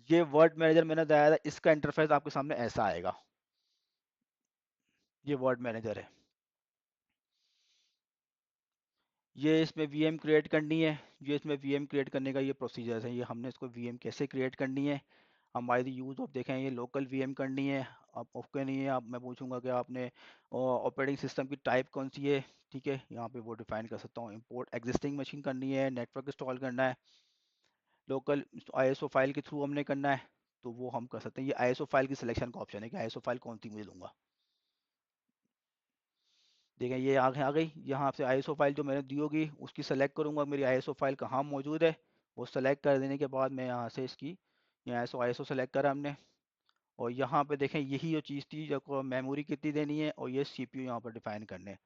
ये word manager मैंने बताया था, इसका इंटरफेस आपके सामने ऐसा आएगा। ये वर्ड मैनेजर है। ये इसमें वीएम क्रिएट करनी है। ये इसमें वीएम क्रिएट करने का ये प्रोसीजर है। ये हमने इसको वीएम कैसे क्रिएट करनी है, हम बाय द यूज ऑफ देखें। ये लोकल वीएम करनी है। आप ओके नहीं है, आप मैं पूछूंगा कि आपने ऑपरेटिंग सिस्टम की टाइप कौन सी है। ठीक है, यहाँ पे वो डिफाइन कर सकता हूँ। इंपोर्ट एग्जिस्टिंग मशीन करनी है, नेटवर्क इंस्टॉल करना है, लोकल आईएसओ फाइल के थ्रू हमने करना है, तो वो हम कर सकते हैं। ये आईएसओ फाइल की सिलेक्शन का ऑप्शन है कि आईएसओ फाइल कौन सी मुझे दूंगा। देखें ये आगे आ गई। यहाँ से आईएसओ फाइल जो मैंने दी होगी उसकी सेलेक्ट करूँगा, मेरी आईएसओ फाइल कहाँ मौजूद है। वो सेलेक्ट कर देने के बाद मैं यहाँ से इसकी, यहाँ आईएसओ आईएसओ सेलेक्ट करा हमने। और यहाँ पे देखें यही जो चीज़ थी, जो मेमोरी कितनी देनी है और ये सीपीयू यहाँ पर डिफाइन करने हैं।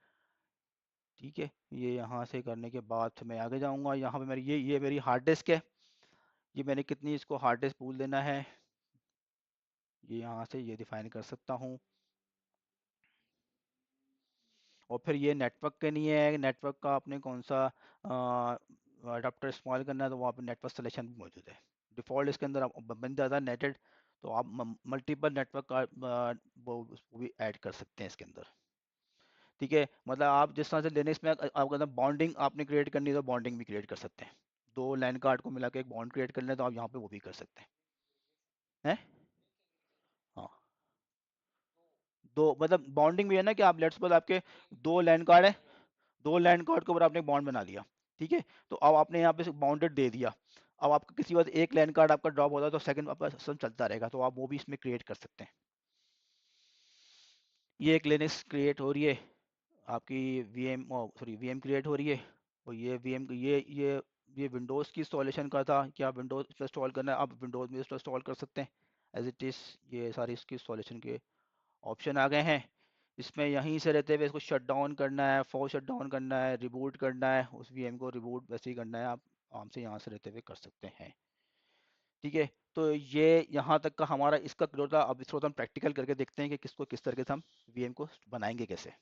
ठीक है, ये यहाँ से करने के बाद फिर मैं आगे जाऊँगा। यहाँ पे मेरी ये मेरी हार्ड डिस्क है। ये मैंने कितनी इसको हार्ड डिस्क पूल देना है, ये यहाँ से ये डिफाइन कर सकता हूँ। और फिर ये नेटवर्क के लिए है, नेटवर्क का आपने कौन सा अडाप्टर इस्तेमाल करना है, तो वहाँ पे नेटवर्क सिलेक्शन भी मौजूद है। डिफ़ॉल्ट इसके अंदर आप बन जाता है नेटेड, तो आप मल्टीपल नेटवर्क का वो भी ऐड कर सकते हैं इसके अंदर। ठीक है, मतलब आप जिस तरह से लिनक्स में आपका ना बॉन्डिंग आपने क्रिएट करनी है, तो बॉन्डिंग भी क्रिएट कर सकते हैं। दो लाइन कार्ड को मिला के एक बॉन्ड क्रिएट कर लें, तो आप यहाँ पे वो भी कर सकते हैं। हाँ, दो मतलब बॉन्डिंग भी है ना कि आप लेट्स सपोज आपके दो लाइन कार्ड है, दो लाइन कार्ड के ऊपर आपने एक बॉन्ड बना लिया। ठीक है, तो अब आपने यहाँ पे बाउंडेड दे दिया। अब आपका किसी वजह से एक लाइन कार्ड आपका ड्रॉप होता है, तो सेकंड आपका सिस्टम चलता रहेगा, तो आप वो भी इसमें क्रिएट कर सकते हैं। ये एक लिनक्स क्रिएट हो रही है आपकी, वीएम सॉरी वीएम क्रिएट हो रही है। और ये वीएम ये विंडोज़ की इंस्टॉलेशन का था कि आप विंडोज़ पे इंस्टॉल करना है, आप विंडोज़ में इंस्टॉल कर सकते हैं एज इट इज़। ये सारी इसकी इंस्टॉलेशन के ऑप्शन आ गए हैं। इसमें यहीं से रहते हुए इसको शट डाउन करना है, फोर्स शट डाउन करना है, रिबूट करना है, उस वीएम को रिबूट वैसे ही करना है, आप आराम से यहाँ से रहते हुए कर सकते हैं। ठीक है, तो ये यहाँ तक का हमारा इसका जो था। अब इसको हम प्रैक्टिकल करके देखते हैं कि किसको किस तरीके से हम वीएम को बनाएंगे कैसे।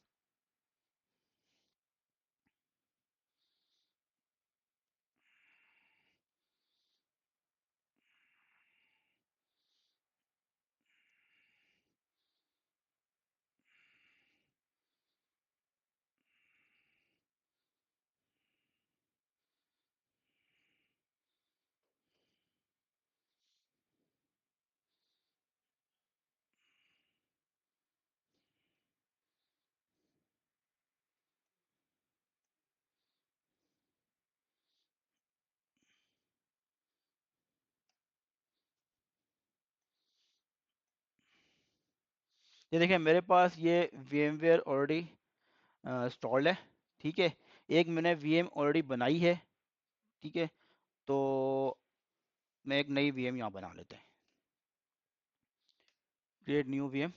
ये देखिए मेरे पास ये VMware ऑलरेडी इंस्टॉल्ड है। ठीक है, एक मैंने वीएम ऑलरेडी बनाई है। ठीक है, तो मैं एक नई वीएम यहाँ बना लेते हैं। Create new VM.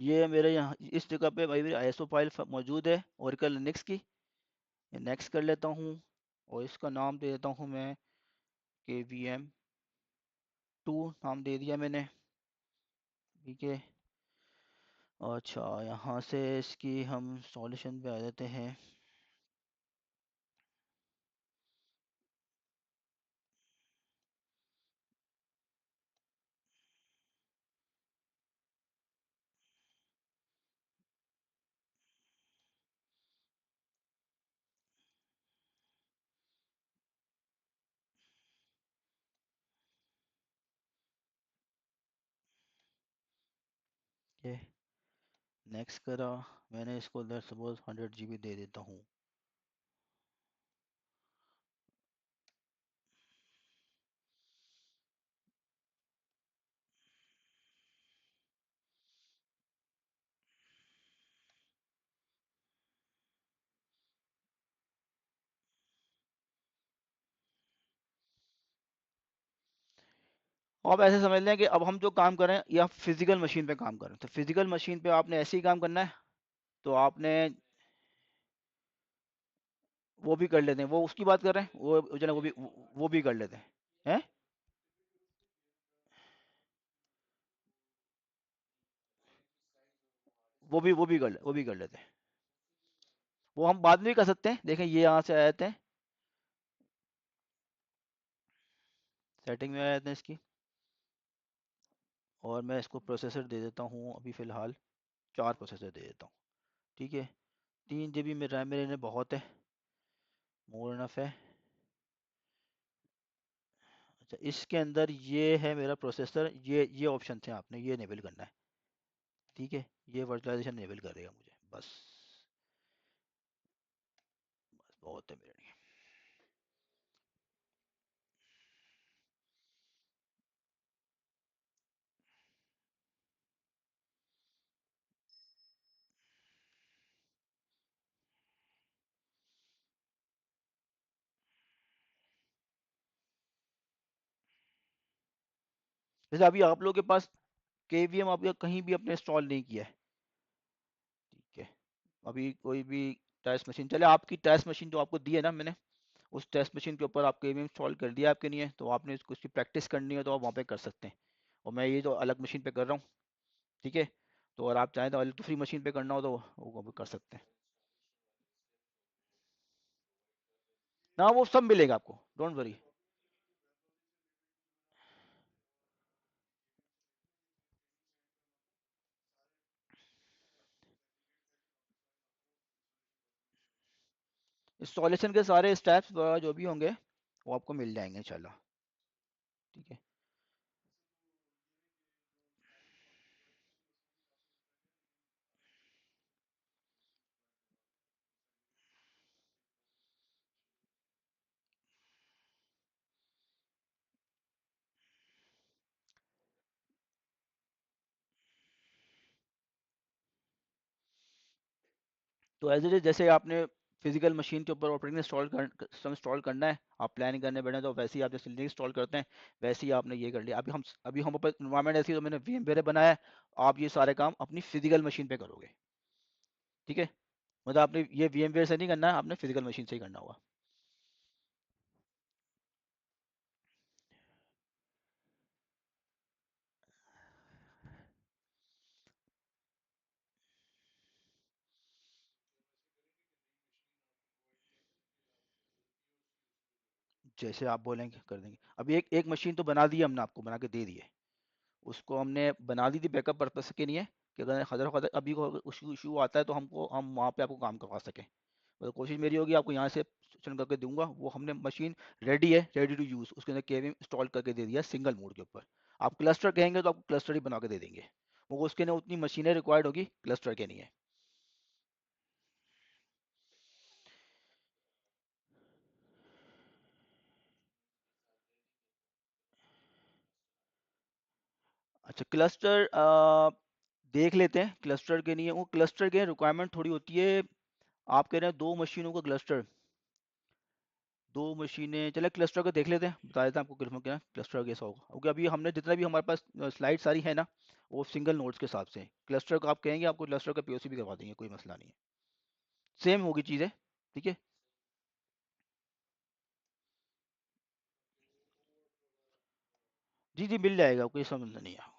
ये मेरे यहाँ इस जगह पे भाई मेरी आईएसओ फाइल मौजूद है ओरेकल लिनक्स की। ये नेक्स्ट कर लेता हूँ और इसका नाम दे देता हूँ मैं के VM2 नाम दे दिया मैंने। ठीक है, अच्छा यहाँ से इसकी हम सॉल्यूशन पे आ जाते हैं। ये नेक्स्ट करा मैंने, इसको लेट्स सपोज 100 GB दे देता हूँ। अब ऐसे समझ लें कि अब हम जो काम कर रहे हैं ये आप फिजिकल मशीन पे काम कर रहे हैं, तो फिजिकल मशीन पे आपने ऐसे ही काम करना है। तो आपने वो भी कर लेते हैं, वो उसकी बात कर रहे हैं, वो जो है ना वो भी कर लेते हैं। वो भी कर लेते हैं। वो हम बाद में भी कर सकते हैं। देखें ये यहाँ से आए थे, सेटिंग में आए थे इसकी, और मैं इसको प्रोसेसर दे देता हूँ अभी फ़िलहाल 4 प्रोसेसर दे देता हूँ। ठीक है, 3 GB में रैम मेरे लिए बहुत है, मोर इनफ है। अच्छा, इसके अंदर ये है मेरा प्रोसेसर, ये ऑप्शन थे, आपने ये इनेबल करना है। ठीक है, ये वर्चुअलाइजेशन इनेबल करेगा मुझे, बस बस बहुत है मेरे लिए। जैसे अभी आप लोगों के पास KVM आप कहीं भी अपने इंस्टॉल नहीं किया है, ठीक है, अभी कोई भी टेस्ट मशीन चले, आपकी टेस्ट मशीन जो आपको दी है ना मैंने, उस टेस्ट मशीन के ऊपर आप KVM इंस्टॉल कर दिया आपके लिए, तो आपने इसको उसकी प्रैक्टिस करनी है तो आप वहाँ पे कर सकते हैं। और मैं ये जो अलग मशीन पे कर रहा हूँ, ठीक है, तो अगर आप चाहें तो अलग दूसरी मशीन पे करना हो तो वो भी कर सकते हैं। ना वो सब मिलेगा आपको, डोंट वरी। इंस्टॉलेशन के सारे स्टेप्स जो भी होंगे वो आपको मिल जाएंगे इंशाल्लाह। ठीक है, तो एज इट इज जैसे आपने फिजिकल मशीन के ऊपर ऑपरेटिंग इंस्टॉल करना है, आप प्लानिंग करने बैठे तो वैसे ही आप जैसे लिनक्स इंस्टॉल करते हैं वैसे ही आपने ये कर लिया। अभी हम ऊपर इन्वायरमेंट ऐसी, तो मैंने VMware बनाया है, आप ये सारे काम अपनी फिजिकल मशीन पे करोगे। ठीक है, मतलब आपने ये VMware से नहीं करना है, आपने फिजिकल मशीन से ही करना होगा। जैसे आप बोलेंगे कर देंगे। अभी एक मशीन तो बना दी है हमने, आपको बना के दे दी है, उसको हमने बना दी थी बैकअप पर्पस के लिए, कि अगर खदर खदर अभी को इशू आता है तो हम वहाँ पे आपको काम करवा सकें। मतलब कोशिश मेरी होगी आपको यहाँ से सूचना करके दूंगा। वो हमने मशीन रेडी है, रेडी टू यूज़, उसके अंदर KVM इंस्टॉल करके दे दिया सिंगल मोड के ऊपर। आप क्लस्टर कहेंगे तो आपको क्लस्टर ही बना के दे देंगे, वो उसके लिए उतनी मशीनें रिक्वायर्ड होगी, क्लस्टर के नहीं है। अच्छा, क्लस्टर देख लेते हैं, क्लस्टर के लिए वो क्लस्टर के रिक्वायरमेंट थोड़ी होती है। आप कह रहे हैं 2 मशीनों का क्लस्टर, 2 मशीनें, चले क्लस्टर का देख लेते हैं, बता देते हैं आपको किस्म क्या क्लस्टर कैसा होगा, क्योंकि अभी हमने जितना भी हमारे पास स्लाइड सारी है ना, वो सिंगल नोड्स के हिसाब से। क्लस्टर का आप कहेंगे आपको क्लस्टर का POC भी करवा देंगे, कोई मसला नहीं है, सेम होगी चीज़ें। ठीक है, जी जी मिल जाएगा, कोई समझ नहीं है।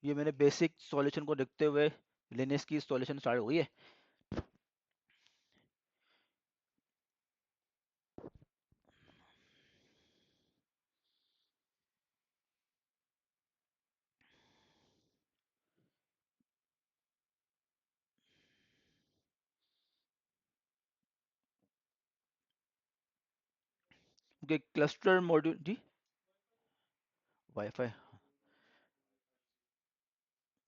ये मैंने बेसिक सॉल्यूशन को देखते हुए लिनक्स की सॉल्यूशन स्टार्ट हो गई है। क्योंकि क्लस्टर मॉड्यूल जी, वाईफाई,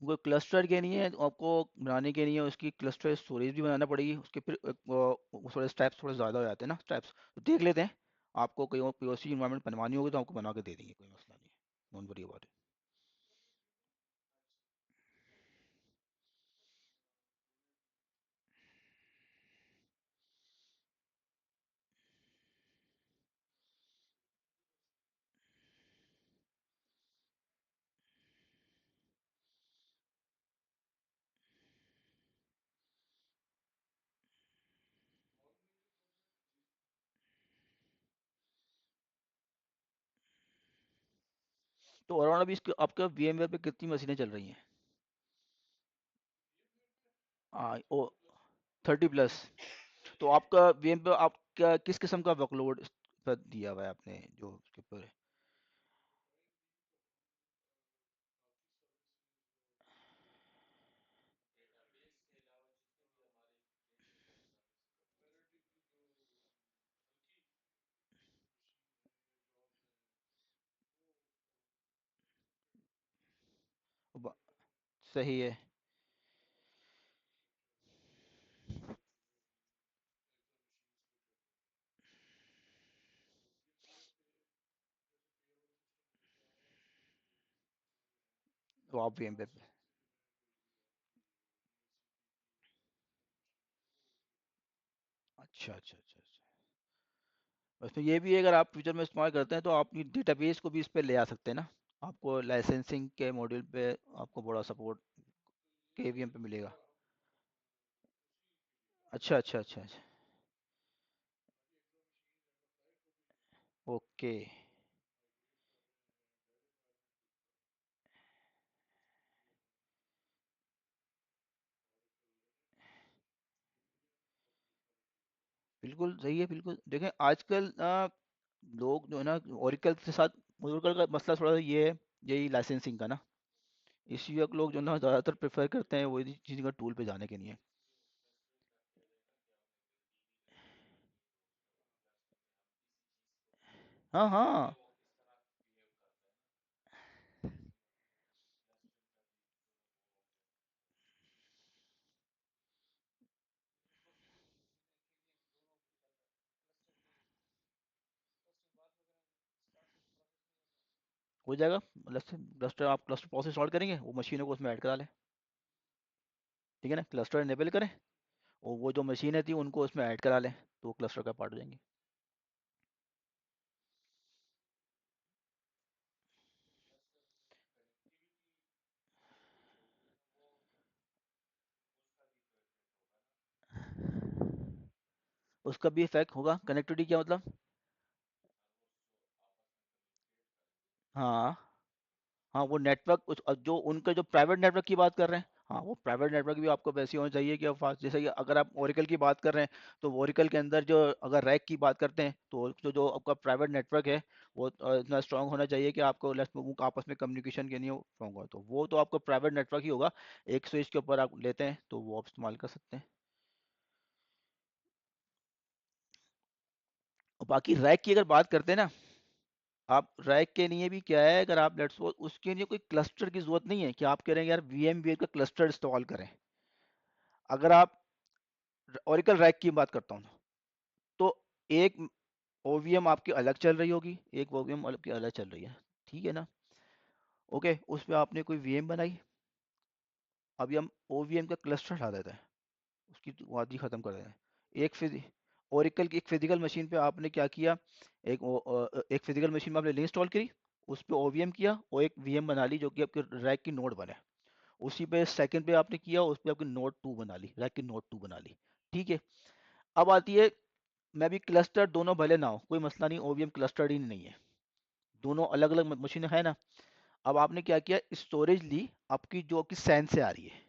वो क्लस्टर के लिए आपको बनाने के लिए उसकी क्लस्टर स्टोरेज भी बनाना पड़ेगी, उसके फिर थोड़े स्टेप्स थोड़े ज़्यादा हो जाते हैं ना स्टेप्स, तो देख लेते हैं। आपको कोई और POC इन्वायरमेंट बनवानी होगी तो आपको बना के दे देंगे, कोई मसला नहीं है, डोंट वरी अबाउट इट। तो अराउंड अभी इसके आपका VMware पे कितनी मशीनें चल रही हैं? ओ 30+। तो आपका VM पे आपका किस किस्म का वर्कलोड पर दिया हुआ है आपने जो उसके ऊपर? ब- सही है। तो आप VM पे। अच्छा अच्छा अच्छा अच्छा। उसमें ये भी है, अगर आप फ्यूचर में इस्तेमाल करते हैं तो आप अपनी डेटाबेस को भी इस पे ले आ सकते हैं ना। आपको लाइसेंसिंग के मॉड्यूल पे आपको बड़ा सपोर्ट KVM पे मिलेगा। अच्छा अच्छा अच्छा अच्छा। ओके। बिल्कुल सही है, बिल्कुल देखें आजकल लोग जो है ना ओरिकल के साथ, ओरिकल का मसला थोड़ा सा ये है, यही लाइसेंसिंग का ना। इसी वक्त लोग जो है ना ज़्यादातर प्रेफर करते हैं वही चीज़ का टूल पे जाने के लिए। हाँ हाँ। हो जाएगा। क्लस्टर क्लस्टर आप क्लस्टर प्रोसेस सॉल्व करेंगे, वो मशीनों को उसमें ऐड करा लें। ठीक है ना, क्लस्टर इनेबल करें और वो जो मशीनें थी उनको उसमें ऐड करा लें, तो वो क्लस्टर का पार्ट हो जाएंगे। उसका भी इफेक्ट होगा, कनेक्टिविटी क्या मतलब? हाँ हाँ, वो नेटवर्क जो उनका जो प्राइवेट नेटवर्क की बात कर रहे हैं, हाँ वो प्राइवेट नेटवर्क भी आपको वैसे होना चाहिए कि फास्ट, जैसे कि अगर आप ओरेकल की बात कर रहे हैं तो ओरेकल के अंदर जो अगर रैक की बात करते हैं तो जो आपका प्राइवेट नेटवर्क है वो इतना स्ट्रांग होना चाहिए कि आपको लेस आपस में कम्युनिकेशन के लिए स्ट्रांग हो, तो वो तो आपका प्राइवेट नेटवर्क ही होगा। एक स्विच के ऊपर आप लेते हैं तो वो आप इस्तेमाल कर सकते हैं। और बाकी रैक की अगर बात करते हैं ना, आप रैक के लिए भी क्या है, अगर आप लेट्स सपोज उसके लिए कोई क्लस्टर की जरूरत नहीं है कि आप कह रहे हैं यार VMware का क्लस्टर इंस्टॉल करें। अगर आप ओरेकल रैक की बात करता हूँ तो एक OVM आपकी अलग चल रही होगी, एक OVM की अलग चल रही है। ठीक है ना? ओके, उस पर आपने कोई VM बनाई। अभी हम OVM का क्लस्टर हटा देते हैं, उसकी वादी खत्म कर देते हैं। एक फिज ओरेकल की एक फिजिकल मशीन पे आपने क्या किया, एक फिजिकल मशीन में आपने इंस्टॉल करी, उस पर OVM किया और एक VM बना ली जो कि आपके रैक की नोड बने। उसी पे सेकंड पे आपने किया, उस पे आपकी नोड 2 बना ली, रैक की नोड 2 बना ली। ठीक है। अब आती है, मैं भी क्लस्टर दोनों भले ना हो कोई मसला नहीं, OVM क्लस्टर्ड ही नहीं है, दोनों अलग अलग मशीनें है ना। अब आपने क्या किया, स्टोरेज ली आपकी जो आपकी सैन से आ रही है,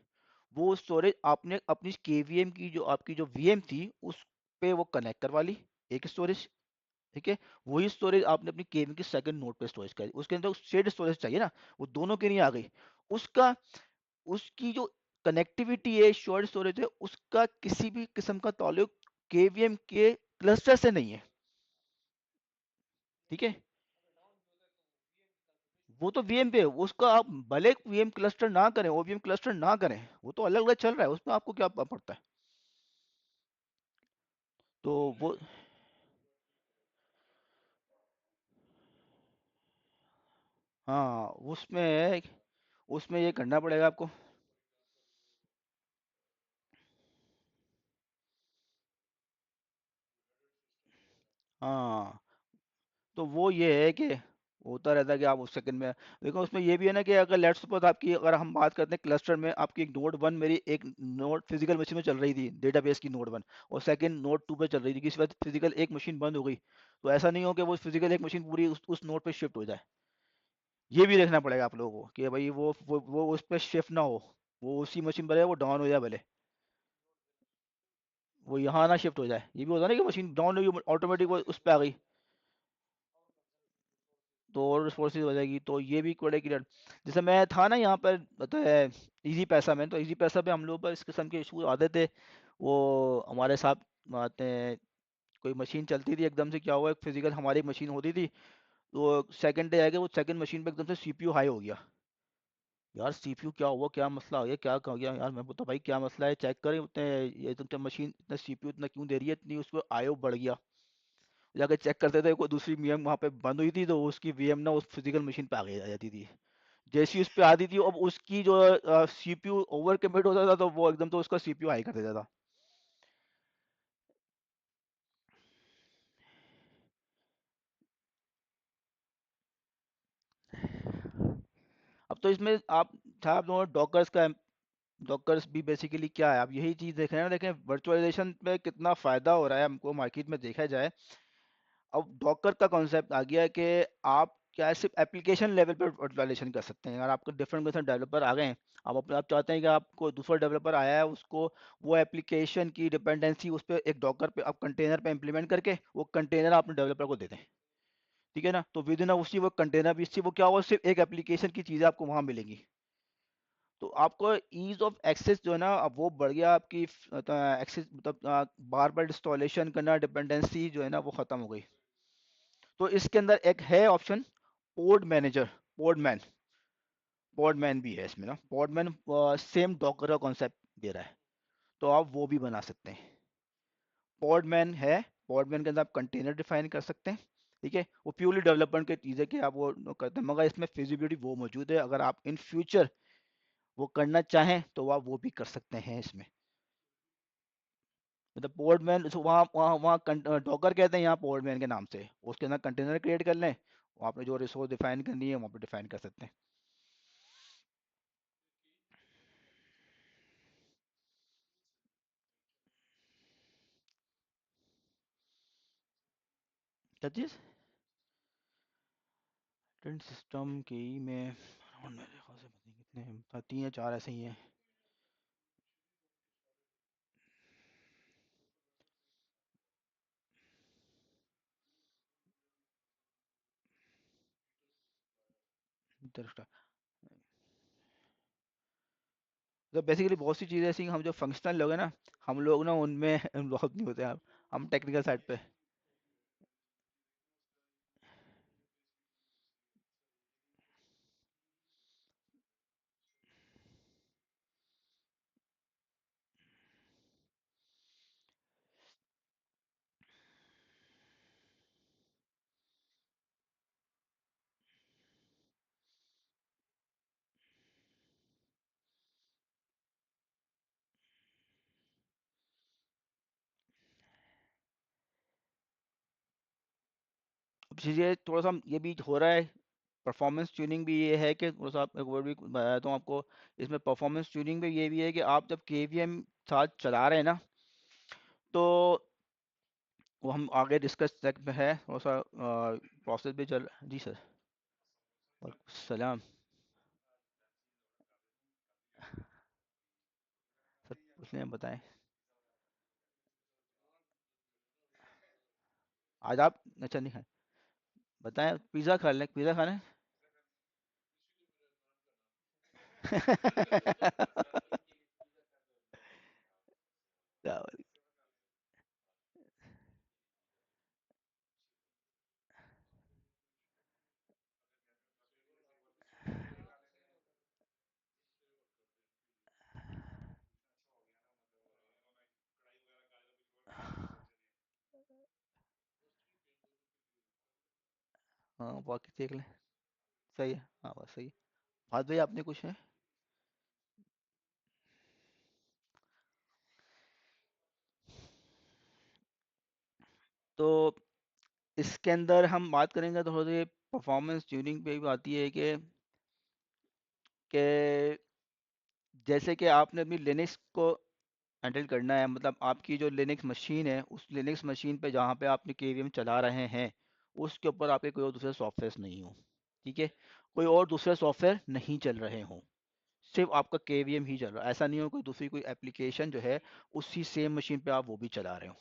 वो स्टोरेज आपने अपनी KVM की जो आपकी जो VM थी उस पे वो कनेक्ट करवा ली, एक स्टोरेज। ठीक है। वही स्टोरेज आपने अपनी KVM की सेकंड नोड पे स्टोरेज करी, उसके अंदर शेड स्टोरेज चाहिए ना, वो दोनों के लिए आ गई। उसका उसकी जो कनेक्टिविटी है, शॉर्ट स्टोरेज है, उसका किसी भी किस्म का ताल्लुक KVM के क्लस्टर से नहीं है। ठीक है। वो तो VM पे है, उसका आप भले VM क्लस्टर ना करें, OVM क्लस्टर ना करें, वो तो अलग अलग चल रहा है, उसमें आपको क्या पड़ता है? तो वो, हाँ उसमें है, उसमें ये करना पड़ेगा आपको। हाँ, तो वो ये है कि होता रहता है कि आप उस सेकंड में देखो, उसमें ये भी है ना कि अगर लेट्स सपोज आपकी, अगर हम बात करते हैं क्लस्टर में आपकी एक नोड 1 मेरी एक नोड फिजिकल मशीन में चल रही थी, डेटाबेस की नोड 1, और सेकंड नोड 2 पे चल रही थी, किसी वक्त फिजिकल एक मशीन बंद हो गई, तो ऐसा नहीं हो कि वो फिजिकल एक मशीन पूरी उस नोड पे शिफ्ट हो जाए। ये भी देखना पड़ेगा आप लोगों को कि भाई वो उस पर शिफ्ट ना हो, वो उसी मशीन पर है, वो डाउन हो जाए भले, वो यहाँ ना शिफ्ट हो जाए। ये भी होता है ना कि मशीन डाउन होगी ऑटोमेटिक वो उस पर आ गई, तो और रिस्पॉन्सिव हो जाएगी। तो ये भी कोड क्लियर। जैसे मैं था ना यहाँ पर, तो है इजी पैसा में, तो इजी पैसा पे हम लोग पर इस किस्म के इशू आते थे। वो हमारे साथ आते हैं, कोई मशीन चलती थी, एकदम से क्या हुआ, एक फिजिकल हमारी मशीन होती थी, तो सेकंड डे आएगा, वो सेकंड मशीन पे एकदम से सीपीयू हाई हो गया। यार सीपीयू क्या हुआ, क्या मसला आ गया, क्या हो गया यार, मैं बोलता भाई क्या मसला है, चेक करें उतने, ये तुमसे मशीन इतना सीपीयू इतना क्यों दे रही है, इतनी उसको आयो बढ़ गया। जाके चेक करते थे, कोई दूसरी वीएम वहाँ पे बंद हुई थी, तो उसकी वीएम ना उस फिजिकल मशीन पे आ गई, आ जाती थी। जैसी उस पे आती थी, अब उसकी जो सीपीयू ओवर कमिट होता था, तो वो एकदम तो उसका सीपीयू हाई कर देता था। अब तो इसमें आप था, आप दोनों डॉकर्स का, डॉकर्स भी बेसिकली क्या है, आप यही चीज़ देख रहे हैं ना, देखें वर्चुअलाइजेशन पे कितना फ़ायदा हो रहा है हमको मार्केट में देखा जाए। अब डॉकर का कॉन्सेप्ट आ गया है कि आप क्या सिर्फ एप्लीकेशन लेवल पर वर्चुअलाइजेशन कर सकते हैं। अगर आपको डिफरेंट डिफरेंट डेवलपर आ गए हैं, आप चाहते हैं कि आपको दूसरा डेवलपर आया है, उसको वो एप्लीकेशन की डिपेंडेंसी उस पर एक डॉकर पे आप कंटेनर पे इम्प्लीमेंट करके वो कंटेनर अपने डेवलपर को दे दें, ठीक है ना, तो विद इन उसी वो कंटेनर भी, इससे वो क्या हुआ, सिर्फ एक एप्लीकेशन की चीज़ें आपको वहाँ मिलेंगी। तो आपको ईज ऑफ एक्सेस जो है ना, अब वो बढ़ गया, आपकी एक्सेस मतलब बार बार इंस्टॉलेशन करना, डिपेंडेंसी जो है ना वो ख़त्म हो गई। तो इसके अंदर एक है ऑप्शन, पोड मैनेजर, पोडमैन, पोडमैन भी है इसमें ना, पोडमैन सेम डॉकर का कॉन्सेप्ट दे रहा है, तो आप वो भी बना सकते हैं। पोडमैन है, पोडमैन के अंदर आप कंटेनर डिफाइन कर सकते हैं, ठीक है, वो प्योरली डेवलपमेंट की चीज़ है कि आप वो करते हैं, मगर इसमें फिजिबिलिटी वो मौजूद है, अगर आप इन फ्यूचर वो करना चाहें तो आप वो भी कर सकते हैं इसमें। मतलब पोर्टमैन वहाँ वहाँ वहाँ डॉकर कहते हैं यहाँ पोर्टमैन के नाम से, उसके अंदर कंटेनर क्रिएट कर लें, वहाँ पे जो रिसोर्स डिफाइन करनी है वहाँ पे डिफाइन कर सकते हैं। क्या चीज़? ट्रेंड सिस्टम की में मेरे ख्याल से पता नहीं कितने हैं, 3 या 4 ऐसे ही हैं। तो बेसिकली बहुत सी चीज़ें ऐसी हैं, हम जो फंक्शनल लोग हैं ना, हम लोग ना उनमें इन्वॉल्व नहीं होते हैं, हम टेक्निकल साइड पे। अब चीज़ें थोड़ा सा ये भी हो रहा है, परफॉर्मेंस ट्यूनिंग भी ये है कि थोड़ा सा एक वर्ड भी बताया तो आपको, इसमें परफॉर्मेंस ट्यूनिंग में ये भी है कि आप जब केवीएम साथ चला रहे हैं ना, तो वो हम आगे डिस्कस तक में है, थोड़ा सा प्रोसेस भी चल। जी सर। सलाम। सर पूछ लें, बताएं। आज आप अच्छा नहीं खाए, बताएं, पिज़्ज़ा खा लें, पिज़्ज़ा खाने। हाँ बाकी देख लें। सही है, हाँ बस सही है। बात भाई आपने कुछ है? तो इसके अंदर हम बात करेंगे तो थोड़ी परफॉर्मेंस ट्यूनिंग पे भी आती है कि जैसे कि आपने अपनी लिनक्स को हैंडल करना है, मतलब आपकी जो लिनक्स मशीन है, उस लिनक्स मशीन पे जहाँ पे आपने केवीएम चला रहे हैं, उसके ऊपर आपके कोई और दूसरे सॉफ्टवेयर नहीं हो, ठीक है, कोई और दूसरे सॉफ्टवेयर नहीं चल रहे हों, सिर्फ आपका केवीएम ही चल रहा है, ऐसा नहीं हो कोई दूसरी कोई एप्लीकेशन जो है उसी सेम मशीन पे आप वो भी चला रहे हो,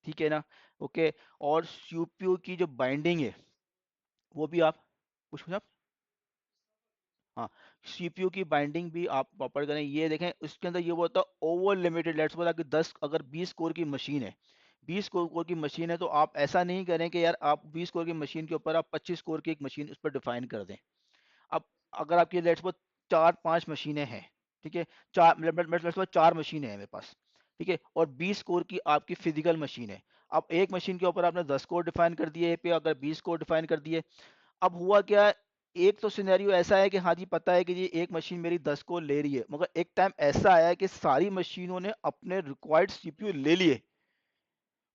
ठीक है ना। ओके, और सीपीयू की जो बाइंडिंग है वो भी आप कुछ आप, हाँ, सीपीयू की बाइंडिंग भी आप प्रॉपर करें। ये देखें इसके अंदर ये होता है ओवर लिमिटेड, लेट्स सपोज आपकी 10 अगर 20 कोर की मशीन है, 20 कोर की मशीन है, तो आप ऐसा नहीं करें कि यार आप 20 कोर की मशीन के ऊपर आप 25 कोर की एक मशीन उस पर डिफाइन कर दें। अब अगर आपकी लेट्स सपोज 4-5 मशीनें हैं, ठीक है, लेट्स सपोज 4 मशीनें हैं मेरे पास, ठीक है, और 20 कोर की आपकी फिजिकल मशीन है। अब एक मशीन के ऊपर आपने 10 कोर डिफाइन कर दिए, पे अगर 20 कोर डिफाइन कर दिए। अब हुआ क्या, एक तो सिनेरियो ऐसा है कि हाँ जी पता है कि जी एक मशीन मेरी 10 को ले रही है, मगर एक टाइम ऐसा आया है कि सारी मशीनों ने अपने रिक्वायर्ड सीपीयू ले लिए,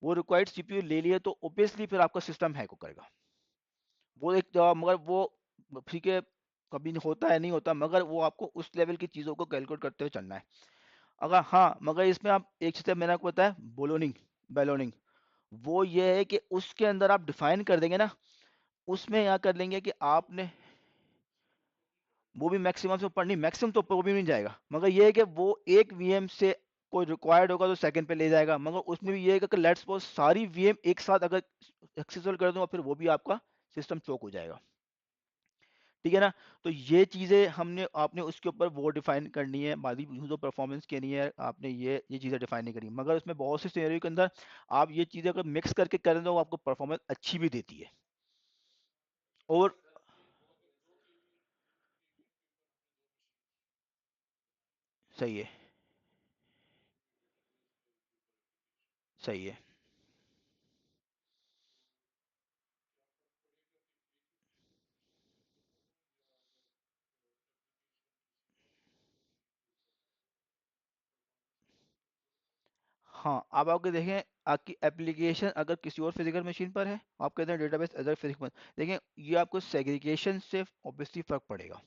वो रिक्वायर्ड सीपीयू ले लिए, तो ओबियसली फिर आपका सिस्टम हैक करेगा। वो एक मगर वो ठीक है, कभी नहीं होता है, नहीं होता, मगर वो आपको उस लेवल की चीज़ों को कैलकुलेट करते हुए चलना है। अगर हाँ, मगर इसमें आप एक चीज़ मैंने आपको बताया, बोलोनिंग बैलोनिंग, वो ये है कि उसके अंदर आप डिफाइन कर देंगे ना, उसमें यहाँ कर लेंगे कि आपने वो भी मैक्सिमम से ऊपर नहीं, मैक्सिमम तो ऊपर वो भी नहीं जाएगा, मगर ये है कि वो एक वीएम से कोई रिक्वायर्ड होगा तो सेकंड पे ले जाएगा, मगर उसमें भी ये है कि लेट्स सपोज सारी वीएम एक साथ अगर सक्सेसफुल कर दूंगा फिर वो भी आपका सिस्टम चोक हो जाएगा, ठीक है ना। तो ये चीज़ें हमने आपने उसके ऊपर वो डिफाइन करनी है, बाकी जो परफॉर्मेंस के नहीं है आपने ये चीज़ें डिफाइन नहीं करी, मगर उसमें बहुत से सिनेरियो के अंदर आप ये चीज़ें अगर मिक्स करके करें तो आपको परफॉर्मेंस अच्छी भी देती है। और सही है, सही है। हाँ, अब आपके देखें आपकी एप्लीकेशन अगर किसी और फिजिकल मशीन पर है, आप कहते हैं डेटाबेस अदर फिजिकल, देखें ये आपको सेग्रीगेशन से ऑब्वियसली फर्क पड़ेगा,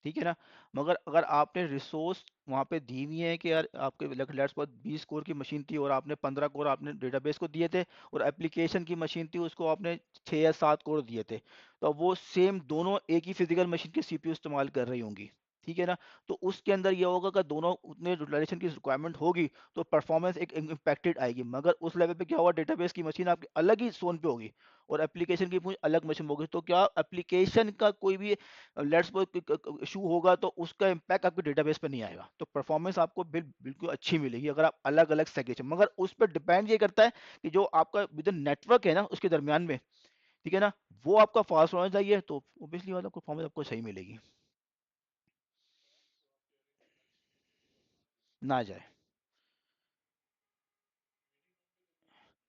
ठीक है ना। मगर अगर आपने रिसोर्स वहाँ पे दी हुई है कि यार आपके लेट्स सपोज 20 कोर की मशीन थी और आपने 15 कोर आपने डेटाबेस को दिए थे, और एप्लीकेशन की मशीन थी उसको आपने 6 या 7 कोर दिए थे, तो अब वो सेम दोनों एक ही फिजिकल मशीन के सीपीयू इस्तेमाल कर रही होंगी, ठीक है ना। तो उसके अंदर ये होगा कि दोनों उतने यूटिलाइजेशन की रिक्वायरमेंट होगी तो परफॉर्मेंस एक इम्पैक्टेड आएगी, मगर उस लेवल पे क्या होगा, डेटाबेस की मशीन आपकी अलग ही जोन पे होगी और एप्लीकेशन की पूरी अलग मशीन होगी, तो क्या एप्लीकेशन का कोई भी लेट्स सपोज इशू होगा तो उसका इम्पैक्ट आपके डेटाबेस पे नहीं आएगा, तो परफॉर्मेंस आपको बिल्कुल अच्छी मिलेगी अगर आप अलग अलग सेगरेगेशन, मगर उस पर डिपेंड ये करता है कि जो आपका विद नेटवर्क है ना उसके दरमियान में, ठीक है ना, वो आपका फास्ट होना चाहिए, तो ऑब्वियसली वाला परफॉर्मेंस आपको सही मिलेगी। ना जाए,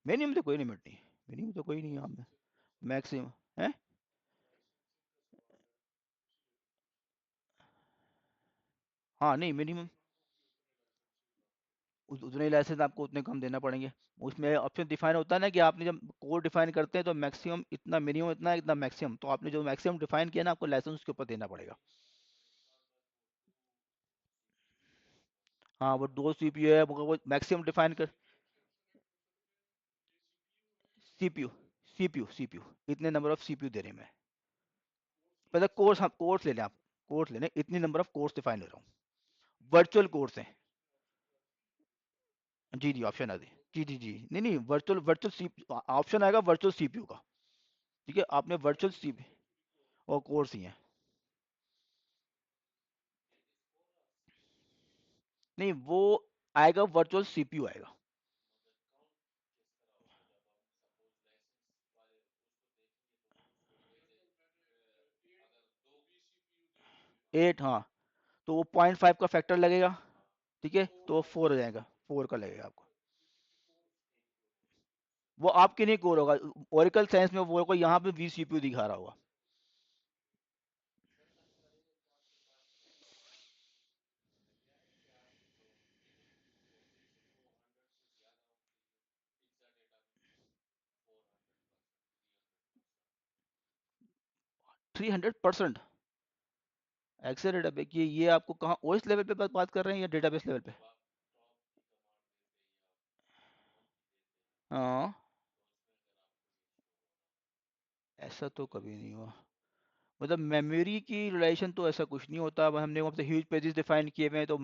मिनिमम तो कोई लिमिट नहीं, मिनिमम तो कोई नहीं है आप में, मैक्सिमम है। हाँ नहीं, मिनिमम उतने लाइसेंस आपको उतने कम देना पड़ेंगे। उसमें ऑप्शन डिफाइन होता है ना कि आपने जब कोड डिफाइन करते हैं तो मैक्सिमम इतना, मिनिमम इतना, इतना मैक्सिमम, तो आपने जो मैक्सिमम डिफाइन किया ना आपको लाइसेंस उसके ऊपर देना पड़ेगा। हाँ, वो 2 सीपीयू है, मगर वो मैक्सिमम डिफाइन कर, सीपीयू सीपीयू इतने नंबर ऑफ सीपीयू दे रहे हैं मैं, पहले कोर्स, हाँ कोर्स ले लें आप, कोर्स ले लें, इतनी नंबर ऑफ कोर्स डिफाइन हो रहा हूँ, वर्चुअल कोर्स है। जी जी, ऑप्शन आ, जी जी जी, नहीं नहीं, वर्चुअल वर्चुअल सी ऑप्शन आएगा वर्चुअल सीपीयू का, ठीक है, आपने वर्चुअल सीपी और कोर्स ही है। नहीं, वो आएगा वर्चुअल सीपीयू आएगा। 8, हाँ, तो वो 0.5 का फैक्टर लगेगा, ठीक है, तो वो 4 हो जाएगा, 4 का लगेगा आपको। वो आपके नहीं कोर होगा, ओरेकल साइंस में वो को यहाँ पे वी सीपीयू दिखा रहा होगा। 300%? एक्सेल डेटाबेस ये आपको कहाँ ओएस लेवल पे बात कर रहे हैं या डेटाबेस लेवल पे? हाँ, ऐसा तो कभी नहीं हुआ, मतलब मेमोरी की रिलेशन तो ऐसा कुछ नहीं होता। अब हमने वहाँ पे ह्यूज पेजेस डिफाइन किए हुए हैं, तो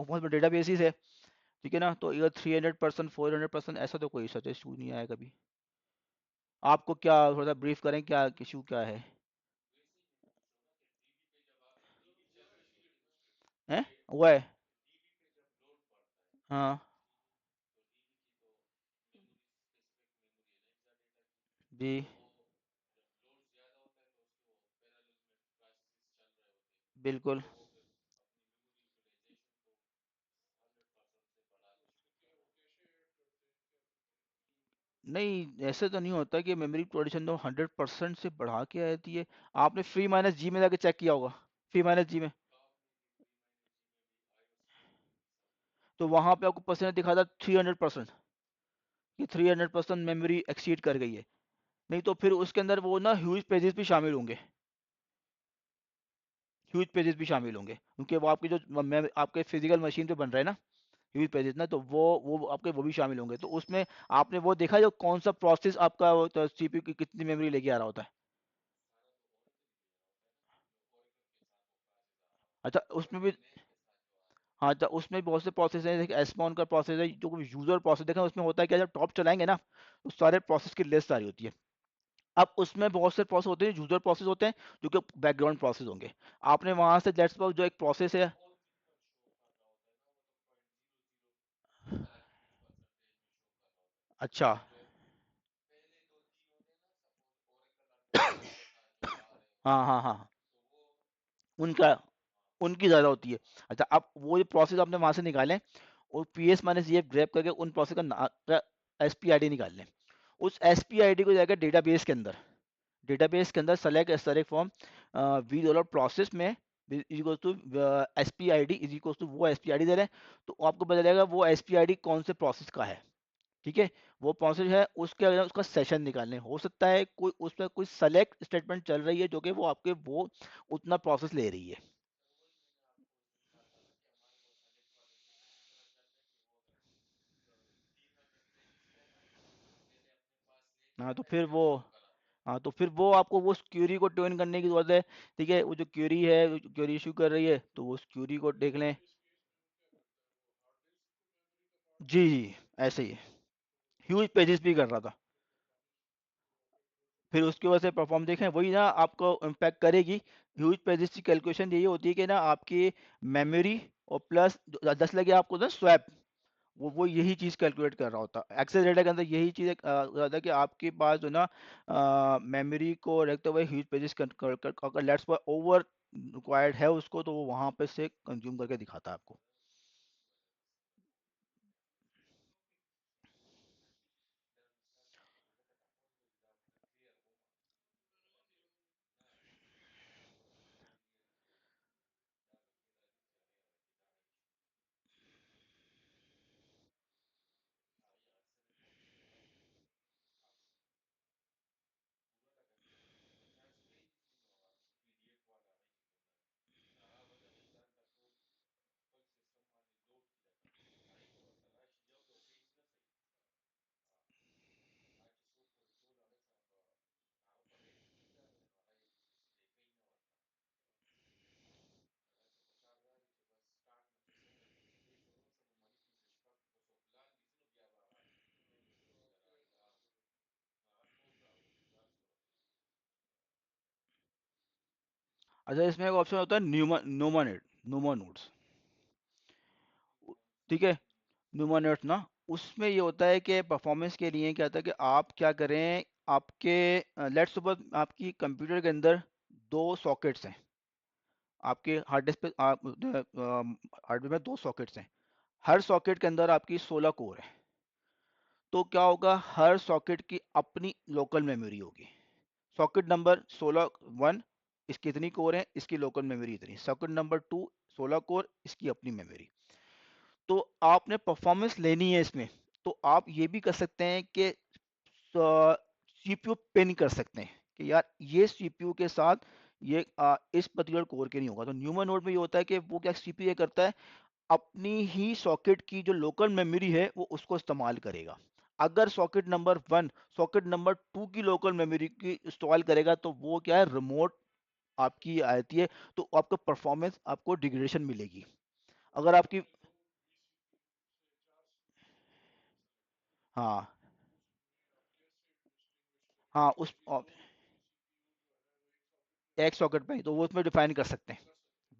वो डेटा बेसिस है, ठीक है ना। तो ये 300%, 400%, ऐसा तो कोई सच इशू नहीं आया कभी। आपको क्या थोड़ा सा ब्रीफ करें, क्या इशू क्या है? हैं? वो है। हाँ। जी। बिल्कुल। नहीं, ऐसे तो नहीं होता कि मेमोरी प्रोटेक्शन तो 100% से बढ़ा के आती है। आपने फ्री माइनस जी में जाके चेक किया होगा, फ्री माइनस जी में। तो वहां पे आपको परसेंट दिखा था 300%, कि 300% मेमोरी एक्सीड कर गई है। नहीं तो फिर उसके अंदर वो ना ह्यूज पेजेस भी शामिल होंगे, ह्यूज पेजेस भी शामिल होंगे, क्योंकि वो आपकी जो आपके फिजिकल मशीन पे बन रहे हैं ना ह्यूज पेजेस ना, तो वो आपके वो भी शामिल होंगे। तो उसमें आपने वो देखा जो कौन सा प्रोसेस आपका सीपीयू की कितनी मेमोरी लेके आ रहा होता है? अच्छा, उसमें भी। हाँ, तो उसमें बहुत से प्रोसेस हैं, जैसे एसमॉन का प्रोसेस है जो यूजर प्रोसेस देखा उसमें होता है क्या, जब टॉप चलाएंगे ना तो सारे प्रोसेस की लिस्ट सारी होती है। अब उसमें बहुत से प्रोसेस होते हैं, यूजर प्रोसेस होते हैं, जो कि बैकग्राउंड प्रोसेस होंगे। आपने वहां से लेट्स सपोज जो एक प्रोसेस है। अच्छा। हाँ हाँ हाँ। उनका उनकी ज़्यादा होती है। अच्छा, अब वो जो प्रोसेस आपने वहां से निकाले, वो पी एस माइनस ये ग्रैब करके उन प्रोसेस का एस पी आई डी निकाल लें। उस एस पी आई डी को जाएगा डेटाबेस के अंदर, डेटाबेस के अंदर select from V dollar process में is to S P I D is equal to वो एस पी आई डी दे रहे हैं, तो आपको पता चलेगा वो एस पी आई डी कौन से प्रोसेस का है। ठीक है, वो प्रोसेस है, उसके अगर उसका सेशन निकालने हो सकता है कोई उसमें कोई सेलेक्ट स्टेटमेंट चल रही है जो कि वो आपके वो उतना प्रोसेस ले रही है। हाँ तो फिर वो हाँ तो फिर वो आपको वो क्यूरी को ट्यून करने की जरूरत है। ठीक है, वो जो क्यूरी है, क्यूरी इशू कर रही है, तो वो उस क्यूरी को देख लें। जी जी, ऐसे ही ह्यूज पेजेस भी कर रहा था। फिर उसकी वजह से परफॉर्म देखें, वही ना आपको इम्पैक्ट करेगी। ह्यूज पेजेस की कैलकुलेशन यही होती है कि ना आपकी मेमोरी और प्लस 10 लगे आपको ना स्वैप, वो यही चीज़ कैलकुलेट कर रहा होता है। एक्सेस डेटा के अंदर यही चीज़ होता है कि आपके पास जो ना मेमोरी को रखते हुए ह्यूज पेजेस अगर लेट्स ओवर रिक्वायर्ड है उसको, तो वो वहाँ पे से कंज्यूम करके दिखाता है आपको। अच्छा, इसमें एक ऑप्शन होता है न्यूमा नोमा नेट, नोमा नोड्स। ठीक है, न्यूमा नेट्स ना, उसमें ये होता है कि परफॉर्मेंस के लिए क्या होता है कि आप क्या करें, आपके लेट्स सपोज आपकी कंप्यूटर के अंदर दो सॉकेट्स हैं, आपके हार्ड डिस्क पे हार्डवेयर में दो सॉकेट्स हैं, हर सॉकेट के अंदर आपकी 16 कोर है। तो क्या होगा, हर सॉकेट की अपनी लोकल मेमोरी होगी। सॉकेट नंबर 16 1, इसकी इतनी कोर है, इसकी लोकल मेमोरी इतनी। सॉकेट नंबर 2 16 कोर, इसकी अपनी मेमोरी। तो आपने परफॉर्मेंस लेनी है इसमें, तो आप ये भी कर सकते हैं कि सीपीयू पिन कर सकते हैं कि यार ये सीपीयू के साथ ये इस पर्टिकुलर कोर के नहीं होगा। तो न्यूमन नोड में ये होता है कि वो क्या सीपीयू करता है, अपनी ही सॉकेट की जो लोकल मेमोरी है वो उसको इस्तेमाल करेगा। अगर सॉकेट नंबर 1 सॉकेट नंबर 2 की लोकल मेमोरी की इंस्टॉल करेगा, तो वो क्या है, रिमोट आपकी आती है तो आपका परफॉर्मेंस, आपको डिग्रेडेशन मिलेगी। अगर आपकी, हाँ हाँ उस एक सॉकेट पे ही, तो वो उसमें डिफाइन कर सकते हैं।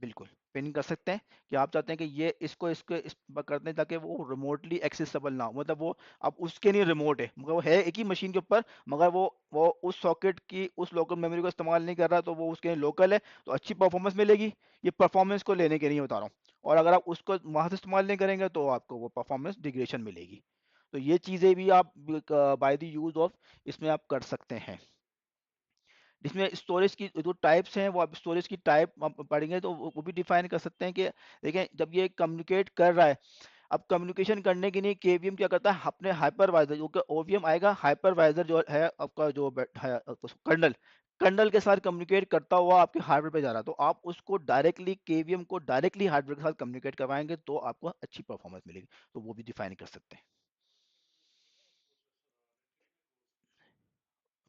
बिल्कुल पिन कर सकते हैं कि आप चाहते हैं कि ये इसको इसको इस पर करते हैं ताकि वो रिमोटली एक्सेसिबल ना हो, मतलब वो अब उसके लिए रिमोट है, मगर वो है एक ही मशीन के ऊपर, मगर वो उस सॉकेट की उस लोकल मेमोरी को इस्तेमाल नहीं कर रहा, तो वो उसके लिए लोकल है, तो अच्छी परफॉर्मेंस मिलेगी। ये परफॉर्मेंस को लेने के लिए बता रहा हूँ, और अगर आप उसको वहां से इस्तेमाल नहीं करेंगे तो आपको वो परफॉर्मेंस डिग्रेडेशन मिलेगी। तो ये चीज़ें भी आप बाय द यूज ऑफ इसमें आप कर सकते हैं। जिसमें स्टोरेज की जो टाइप्स हैं, वो आप स्टोरेज की टाइप आप पढ़ेंगे तो वो भी डिफाइन कर सकते हैं कि देखें जब ये कम्युनिकेट कर रहा है, अब कम्युनिकेशन करने के लिए केवीएम क्या करता है, अपने हाइपरवाइजर जो कि ओवीएम आएगा, हाइपरवाइजर जो है आपका जो है कर्नल, कर्नल के साथ कम्युनिकेट करता हुआ आपके हार्डवेयर पे जा रहा है, तो आप उसको डायरेक्टली केवीएम को डायरेक्टली हार्डवेयर के साथ कम्युनिकेट करवाएंगे तो आपको अच्छी परफॉर्मेंस मिलेगी, तो वो भी डिफाइन कर सकते हैं।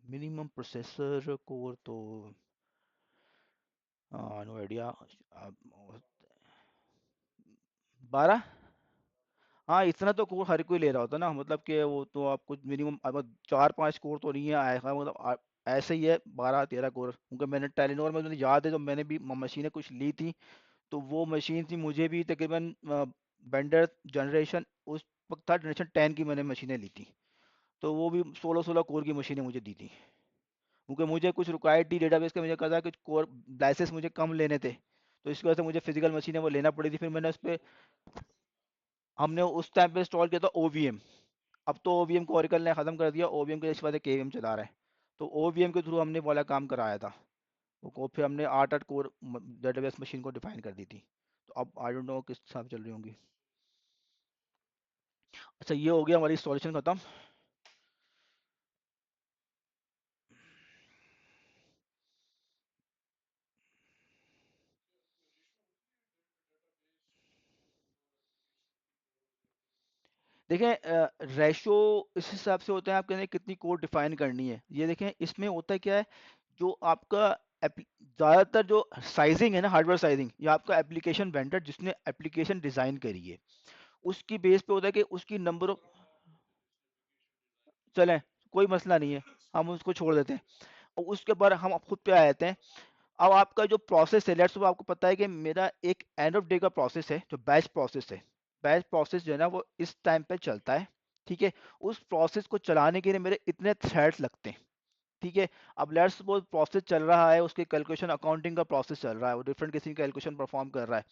मिनिमम प्रोसेसर कोर तो नो आइडिया। 12। हाँ इतना तो कोर हर कोई ले रहा होता ना, मतलब कि वो तो आप कुछ मिनिमम अब 4-5 कोर तो नहीं है आएगा, मतलब ऐसे ही है 12-13 कोर, क्योंकि मैंने टेलीनॉर में मुझे याद है जब मैंने भी मशीनें कुछ ली थी, तो वो मशीन थी मुझे भी तकरीबन वेंडर जनरेशन उस वक्त था, जनरेशन 10 की मैंने मशीनें ली थी, तो वो भी 16-16 कोर की मशीनें मुझे दी थी, क्योंकि मुझे कुछ रिक्वायर्ड थी डेटाबेस का, मुझे कहा था कुछ कोर लाइसेंस मुझे कम लेने थे, तो इसकी वजह से मुझे फिजिकल मशीनें वो लेना पड़ी थी, फिर मैंने उस पर, हमने उस टाइम पे इंस्टॉल किया था ओवीएम। अब तो ओवीएम को ओरेकल ने खत्म कर दिया, ओवीएम के इस वजह से केवीएम चला रहा है, तो ओवीएम के थ्रू हमने वाला काम कराया था, वो फिर हमने 8-8 कोर डेटाबेस मशीन को डिफाइन कर दी थी। तो अब आई डोंट नो किस हिसाब से चल रही होंगी। अच्छा ये हो गया हमारी इंस्टॉलेशन खत्म। देखें रेशो इस हिसाब से होता है, आप कहते हैं कितनी कोड डिफाइन करनी है, ये देखें इसमें होता क्या है, जो आपका ज़्यादातर जो साइजिंग है ना, हार्डवेयर साइजिंग, या आपका एप्लीकेशन वेंडर जिसने एप्लीकेशन डिज़ाइन करी है उसकी बेस पे होता है कि उसकी नंबर ऑफ, चलें कोई मसला नहीं है, हम उसको छोड़ देते हैं, और उसके बाद हम खुद पे आ जाते हैं। अब आपका जो प्रोसेस है, लेट्स आपको पता है कि मेरा एक एंड ऑफ डे का प्रोसेस है जो बैच प्रोसेस है, बैच प्रोसेस जो है ना वो इस टाइम पे चलता है, ठीक है, उस प्रोसेस को चलाने के लिए मेरे इतने थ्रेड्स लगते हैं, ठीक है। अब लेट्स सपोज प्रोसेस चल रहा है, उसके कैलकुलेशन अकाउंटिंग का प्रोसेस चल रहा है, वो डिफरेंट किसी का कैलकुलेशन परफॉर्म कर रहा है,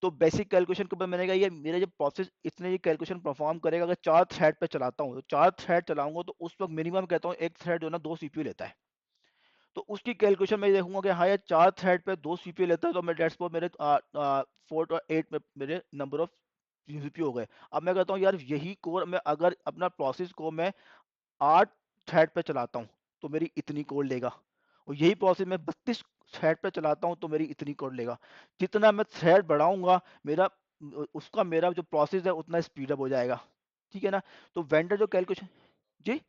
तो बेसिक कैलकुलेशन के ऊपर मैंने कहा ये मेरा जो प्रोसेस इतने ये कैलकुलेशन परफॉर्म करेगा, अगर 4 थ्रेड पे चलाता हूँ, तो 4 थ्रेड चलाऊंगा तो उस वक्त मिनिमम कहता हूँ एक थ्रेड जो है ना 2 सीपीयू लेता है, तो उसकी कैलकुलेशन मैं देखूंगा कि हाँ यार 4 थ्रेड पे 2 सीपीयू लेता है, तो मैं डेट्स मेरे 4 और 8 में मेरे नंबर ऑफ सीपीयू हो गए। अब मैं कहता हूँ यार यही कोर मैं अगर अपना प्रोसेस को मैं 8 थ्रेड पे चलाता हूँ तो मेरी इतनी कोड लेगा, और यही प्रोसेस मैं 32 थ्रेड पे चलाता हूँ तो मेरी इतनी कोड लेगा। जितना मैं थ्रेड बढ़ाऊंगा मेरा उसका मेरा जो प्रोसेस है उतना स्पीड अप हो जाएगा, ठीक है ना। तो वेंडर जो कैलकुलेशन, जी,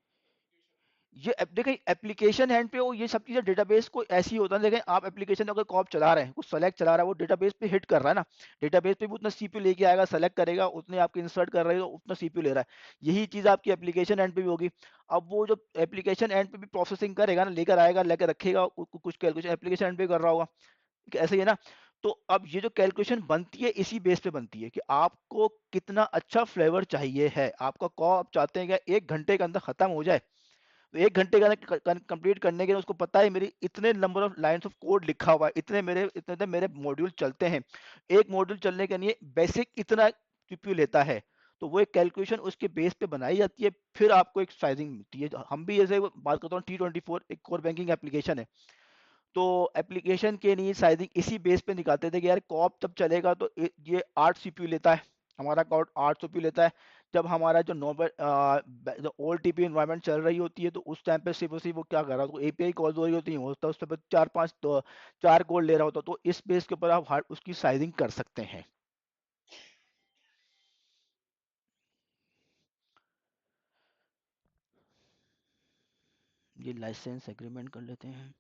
ये देखें एप्लीकेशन हैंड पे हो, ये सब चीज़ें डेटाबेस को ऐसी होता है, देखें आप एप्लीकेशन अगर कॉप चला रहे हैं, कुछ सेलेक्ट चला रहा है, वो डेटाबेस पे हिट कर रहा है ना, डेटाबेस पे भी उतना सीपीयू लेके आएगा, सेलेक्ट करेगा उतने आपके इंसर्ट कर रहे हो उतना सीपीयू ले रहा है, यही चीज़ आपकी एप्लीकेशन एंड पे भी होगी। अब वो जो एप्लीकेशन एंड पे भी प्रोसेसिंग करेगा ना, लेकर आएगा लेकर रखेगा, कुछ कैलकुलेशन एप्लीकेशन एंड पे कर रहा होगा, ऐसे ही है ना। तो अब ये जो कैलकुलेशन बनती है इसी बेस पे बनती है कि आपको कितना अच्छा फ्लेवर चाहिए है, आपका कॉप आप चाहते हैं कि 1 घंटे के अंदर खत्म हो जाए, तो 1 घंटे का कंप्लीट करने के लिए उसको पता है मेरी इतने number of lines of code लिखा हुआ है, इतने मेरे मॉड्यूल चलते हैं, एक मॉड्यूल चलने के लिए बेसिक इतना सीपीयू लेता है, तो वो एक कैलकुलेशन उसके बेस पे बनाई जाती है, फिर आपको एक साइजिंग मिलती है। हम भी जैसे बात करता हूँ T24 एक कोर बैंकिंग एप्लीकेशन है, तो एप्लीकेशन के लिए साइजिंग इसी बेस पे निकालते थे कि यार कॉप तब चलेगा तो ये 8 सीपीयू लेता है, हमारा कोड 8 सीपीयू लेता है। जब हमारा जो नॉर्मल जो ओल्ड टीपी इन्वायरमेंट चल रही होती है तो उस टाइम पे सिर्फ उसी वो क्या कर रहा होता है, एपीआई कॉल हो रही होती है, होता है उस पर 4-5 तो 4 कोड ले रहा होता, तो इस बेस के ऊपर आप उसकी साइजिंग कर सकते हैं। ये लाइसेंस एग्रीमेंट कर लेते हैं।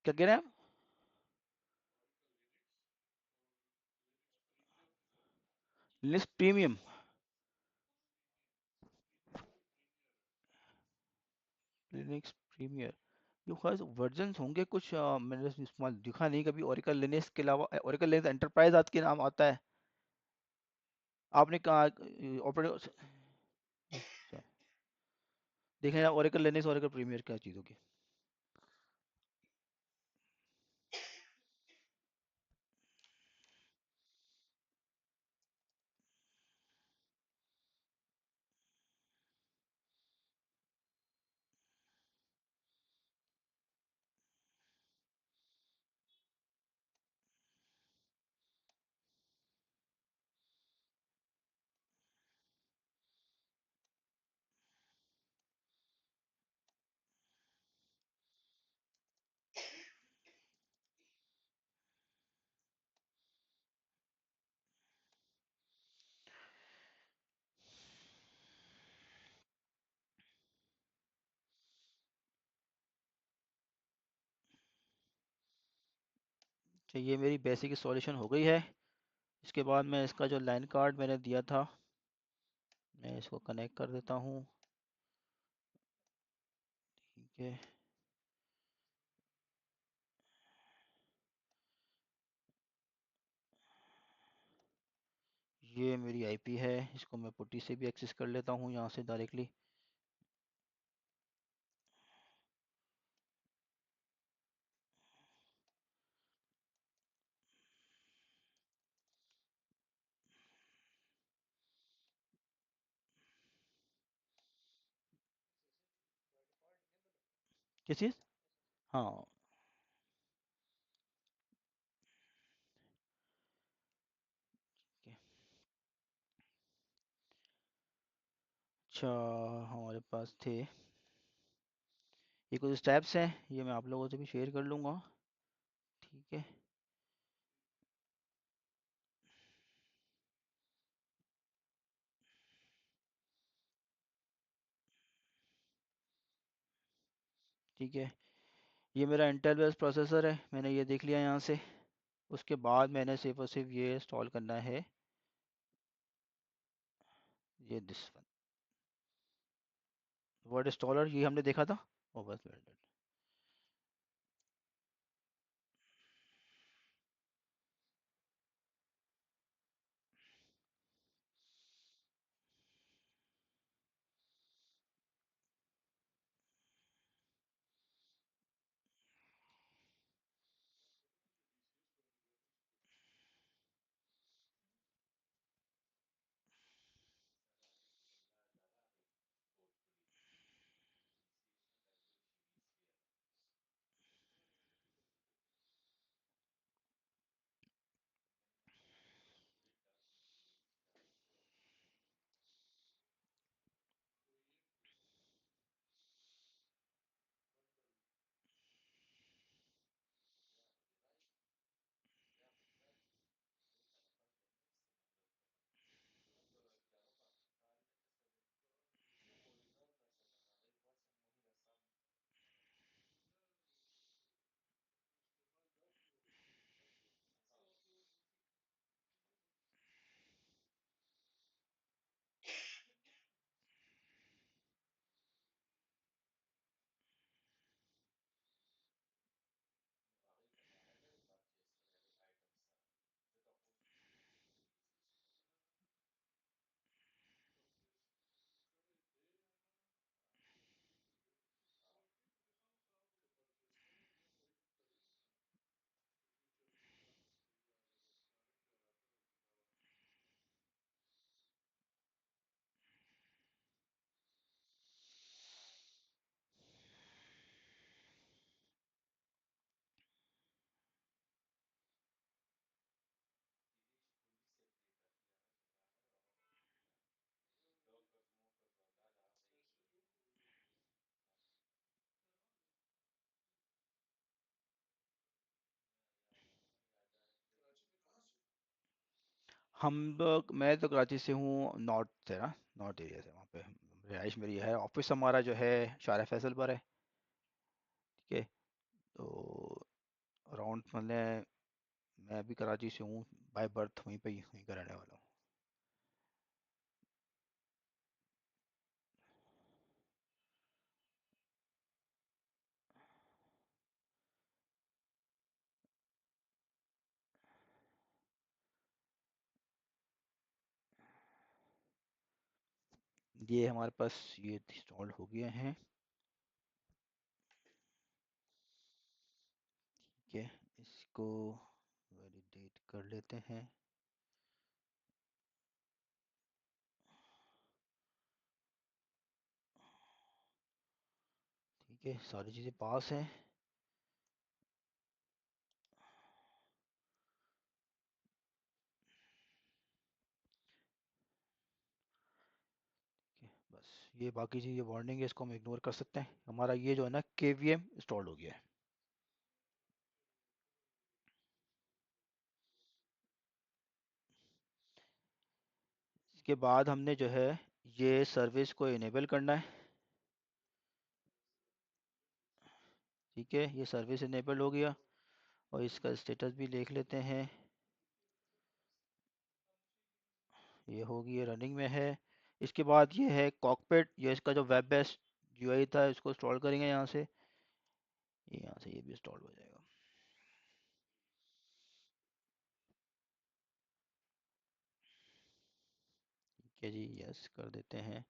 क्या कह रहे हैं आप? Linux premium? लिनक्स प्रीमियर, ये खास वर्जन होंगे कुछ, मैंने इस्तेमाल दिखा नहीं कभी। ओरेकल लिनक्स के अलावा ओरेकल लिनक्स एंटरप्राइज आज के नाम आता है। आपने कहा ऑपरेटिंग? देखें ओरेकल लिनक्स ओरेकल प्रीमियर क्या चीज़ होगी। तो ये मेरी बेसिक सॉल्यूशन हो गई है। इसके बाद मैं इसका जो लाइन कार्ड मैंने दिया था, मैं इसको कनेक्ट कर देता हूँ। ठीक है, ये मेरी आईपी है। इसको मैं पुट्टी से भी एक्सेस कर लेता हूँ यहाँ से डायरेक्टली। किस चीज़? हाँ। okay। अच्छा, हमारे पास थे ये कुछ स्टेप्स हैं, ये मैं आप लोगों से भी शेयर कर लूँगा। ठीक है। ठीक है, ये मेरा इंटेल बेस्ड प्रोसेसर है, मैंने ये देख लिया यहाँ से। उसके बाद मैंने सिर्फ और सिर्फ ये इंस्टॉल करना है, ये दिस वन वर्ड इंस्टॉलर, ये हमने देखा था। ओ बस हम लोग, मैं तो कराची से हूँ, नॉर्थ से ना, नॉर्थ एरिया से। वहाँ पे रिहाइश मेरी है, ऑफिस हमारा जो है शारा फैसल पर है। ठीक है, तो अकाउंट मतलब मैं अभी कराची से हूँ, बाय बर्थ वहीं पे वहीं का रहने वाला हूँ। ये हमारे पास ये इंस्टॉल हो गए हैं। ठीक है, इसको वैलिडेट कर लेते हैं। ठीक है, सारी चीज़ें पास हैं। ठीक है, बस ये बाकी चीज़, ये वार्निंग है, इसको हम इग्नोर कर सकते हैं। हमारा ये जो है ना KVM इंस्टॉल हो गया है। इसके बाद हमने जो है ये सर्विस को इनेबल करना है। ठीक है, ये सर्विस इनेबल हो गया और इसका स्टेटस भी देख लेते हैं। ये होगी, ये रनिंग में है। इसके बाद ये है कॉकपिट, ये इसका जो वेब बेस्ड यूआई था, इसको इंस्टॉल करेंगे यहाँ से। ये यहाँ से ये भी इंस्टॉल हो जाएगा। ठीक है जी, यस कर देते हैं।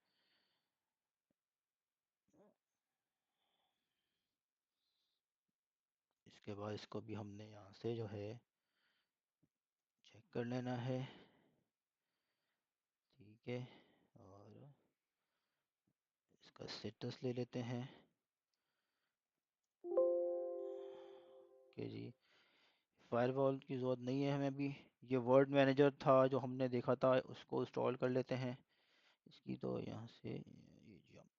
इसके बाद इसको भी हमने यहाँ से जो है चेक कर लेना है। ठीक है, और इसका स्टेटस ले लेते हैं। ओके जी, फायरवॉल की ज़रूरत नहीं है हमें अभी। ये वर्ड मैनेजर था जो हमने देखा था, उसको इंस्टॉल कर लेते हैं। इसकी तो यहाँ से ये जी हम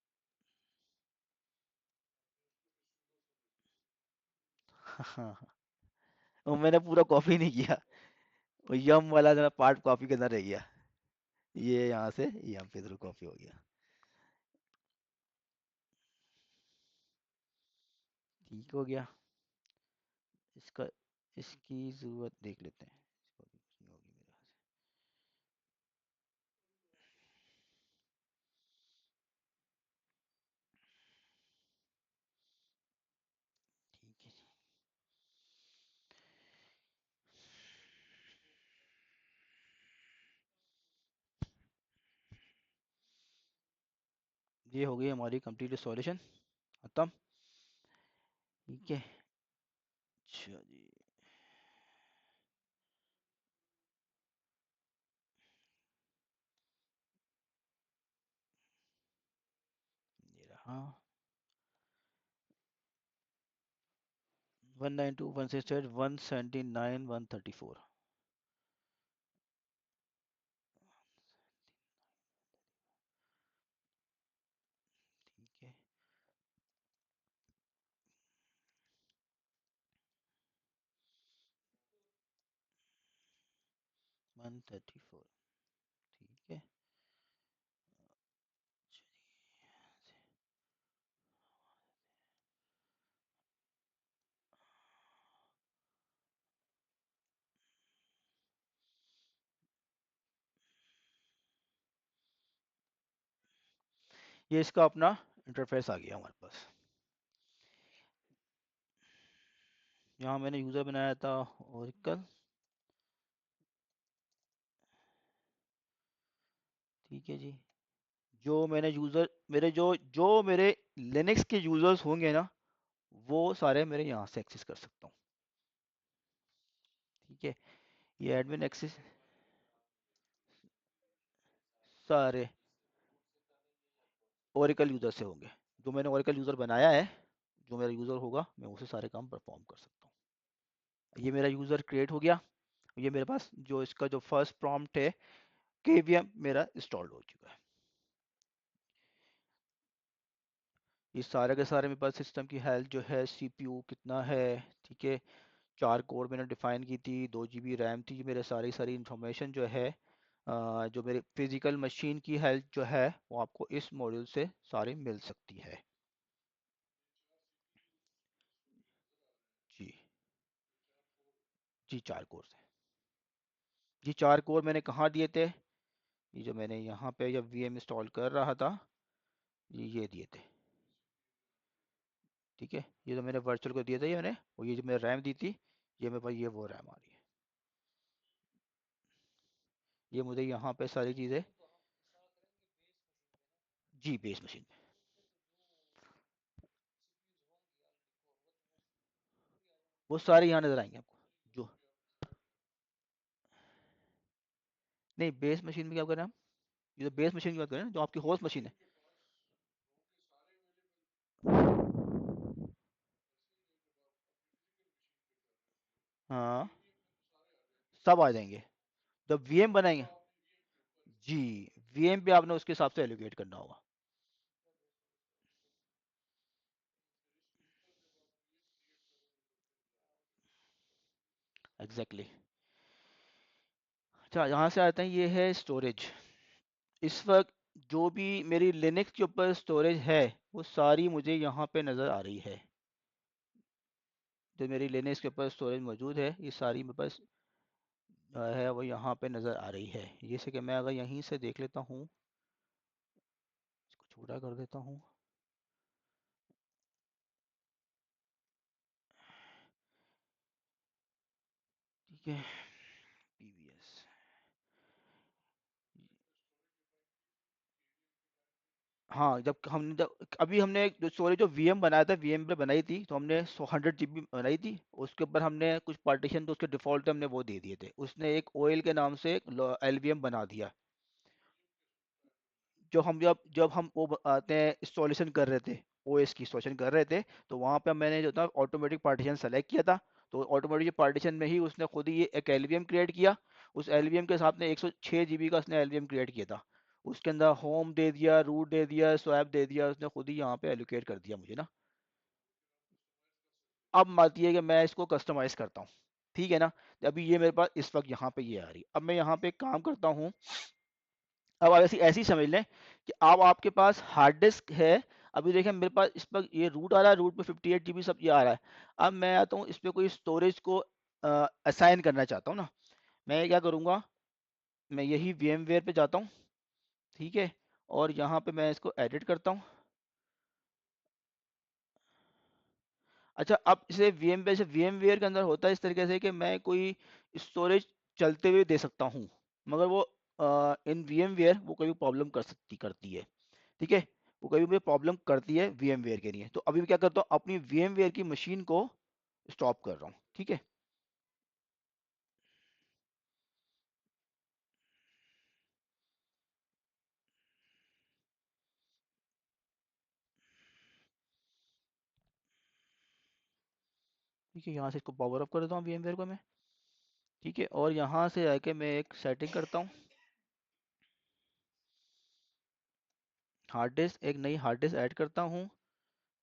हाँ, वो मैंने पूरा कॉपी नहीं किया, वो यम वाला जरा पार्ट कॉपी के अंदर रह गया। ये यहाँ से यहाँ पे थ्रू कॉपी हो गया। ठीक हो गया। इसका इसकी ज़रूरत देख लेते हैं, इसको भी कुछ नहीं होगी मेरे ख्याल से। ठीक है जी, ये हो गई हमारी कंप्लीट इंस्टॉलेशन, खत्म। ठीक है, अच्छा जी, ये रहा 192.168.179.134। ठीक है, 134। ठीक है, चलिए, ये इसका अपना इंटरफेस आ गया हमारे पास। यहाँ मैंने यूज़र बनाया था ओरेकल। ठीक है जी, जो मैंने यूज़र मेरे जो जो मेरे लिनक्स के यूज़र्स होंगे ना, वो सारे मेरे यहाँ से एक्सेस कर सकता हूँ। ठीक है, ये एडमिन एक्सेस सारे ओरेकल यूज़र से होंगे। जो मैंने ओरेकल यूज़र बनाया है, जो मेरा यूज़र होगा, मैं उसे सारे काम परफॉर्म कर सकता हूँ। ये मेरा यूज़र क्रिएट हो गया। ये मेरे पास जो इसका जो फर्स्ट प्रॉम्प्ट है, KVM मेरा इंस्टॉल हो चुका है। ये सारे के सारे मेरे पास सिस्टम की हेल्थ जो है, CPU कितना है, ठीक है, 4 कोर मैंने डिफाइन की थी, 2 GB रैम थी, मेरे सारी सारी इंफॉर्मेशन जो है, जो मेरे फिजिकल मशीन की हेल्थ जो है, वो आपको इस मॉड्यूल से सारी मिल सकती है। जी, जी 4 कोर है। जी 4 कोर मैंने कहाँ दिए थे? ये जो मैंने यहाँ पे जब वीएम इंस्टॉल कर रहा था, ये दिए थे। ठीक है, ये जो मैंने वर्चुअल को दिया था ये मैंने, और ये जो मैंने रैम दी थी, ये मेरे पास ये वो रैम आ रही है। ये मुझे यहाँ पे सारी चीज़ें, जी बेस मशीन पे। वो सारे यहाँ नज़र आएंगे आपको। जो नहीं, बेस मशीन में क्या कर रहे हैं हम? ये तो बेस मशीन की बात कर रहे हैं ना, जो आपकी होस्ट मशीन है। हाँ, सब आ जाएंगे जब वीएम बनाएंगे। जी, वीएम पे आपने उसके हिसाब से एलोकेट करना होगा। Exactly exactly। अच्छा, यहाँ से आते हैं, ये है स्टोरेज। इस वक्त जो भी मेरी लिनक्स के ऊपर स्टोरेज है, वो सारी मुझे यहाँ पे नज़र आ रही है। जो मेरी लिनक्स के ऊपर स्टोरेज मौजूद है, ये सारी मेरे पास है, वो यहाँ पे नज़र आ रही है। जैसे कि मैं अगर यहीं से देख लेता हूँ, इसको छोटा कर देता हूँ। ठीक है, पीवीएस। हाँ, जब अभी हमने जो स्टोरेज जो वीएम बनाया था, वीएम पे बनाई थी, तो हमने 100 GB बनाई थी। उसके ऊपर हमने कुछ पार्टीशन, तो उसके डिफॉल्ट हमने वो दे दिए थे। उसने एक ओएल के नाम से एलवीएम बना दिया। जब हम वो आते हैं इंस्टॉलेशन कर रहे थे, ओएस की इंस्टॉलेशन कर रहे थे, तो वहाँ पे मैंने जो था ऑटोमेटिक पार्टीशन सेलेक्ट किया था। तो ऑटोमेटिक पार्टीशन में ही उसने खुद ही ये एक एलवीएम क्रिएट किया। उस एलवीएम के साथ में 106 GB का उसने एलवीएम क्रिएट किया था। उसके अंदर होम दे दिया, रूट दे दिया, स्वैप दे दिया, उसने खुद ही यहाँ पे एलोकेट कर दिया मुझे ना। अब बात ये है कि मैं इसको कस्टमाइज करता हूँ। ठीक है ना। अभी ये मेरे पास इस वक्त यहाँ पे ये आ रही, अब मैं यहाँ पे एक काम करता हूँ। अब आप ऐसी ऐसी समझ लें कि अब आपके पास हार्ड डिस्क है। अभी देखें मेरे पास इस पर ये रूट आ रहा है, रूट पे 58 GB सब ये आ रहा है। अब मैं आता हूँ इस पे कोई स्टोरेज को असाइन करना चाहता हूँ ना। मैं क्या करूँगा, मैं यही VMware पे जाता हूँ। ठीक है, और यहाँ पे मैं इसको एडिट करता हूँ। अच्छा, अब इसे VMware के अंदर होता है इस तरीके से कि मैं कोई स्टोरेज चलते हुए दे सकता हूँ, मगर वो इन VMware वो कभी प्रॉब्लम करती है। ठीक है, वो कभी मुझे प्रॉब्लम करती है VMware के लिए। तो अभी मैं क्या करता हूँ, अपनी VMware की मशीन को स्टॉप कर रहा हूँ। ठीक है। ठीक है, यहाँ से इसको पावर ऑफ कर देता हूँ VMware को मैं। ठीक है, और यहाँ से आके मैं एक सेटिंग करता हूँ। हार्ड डिस्क, एक नई हार्ड डिस्क ऐड करता हूँ।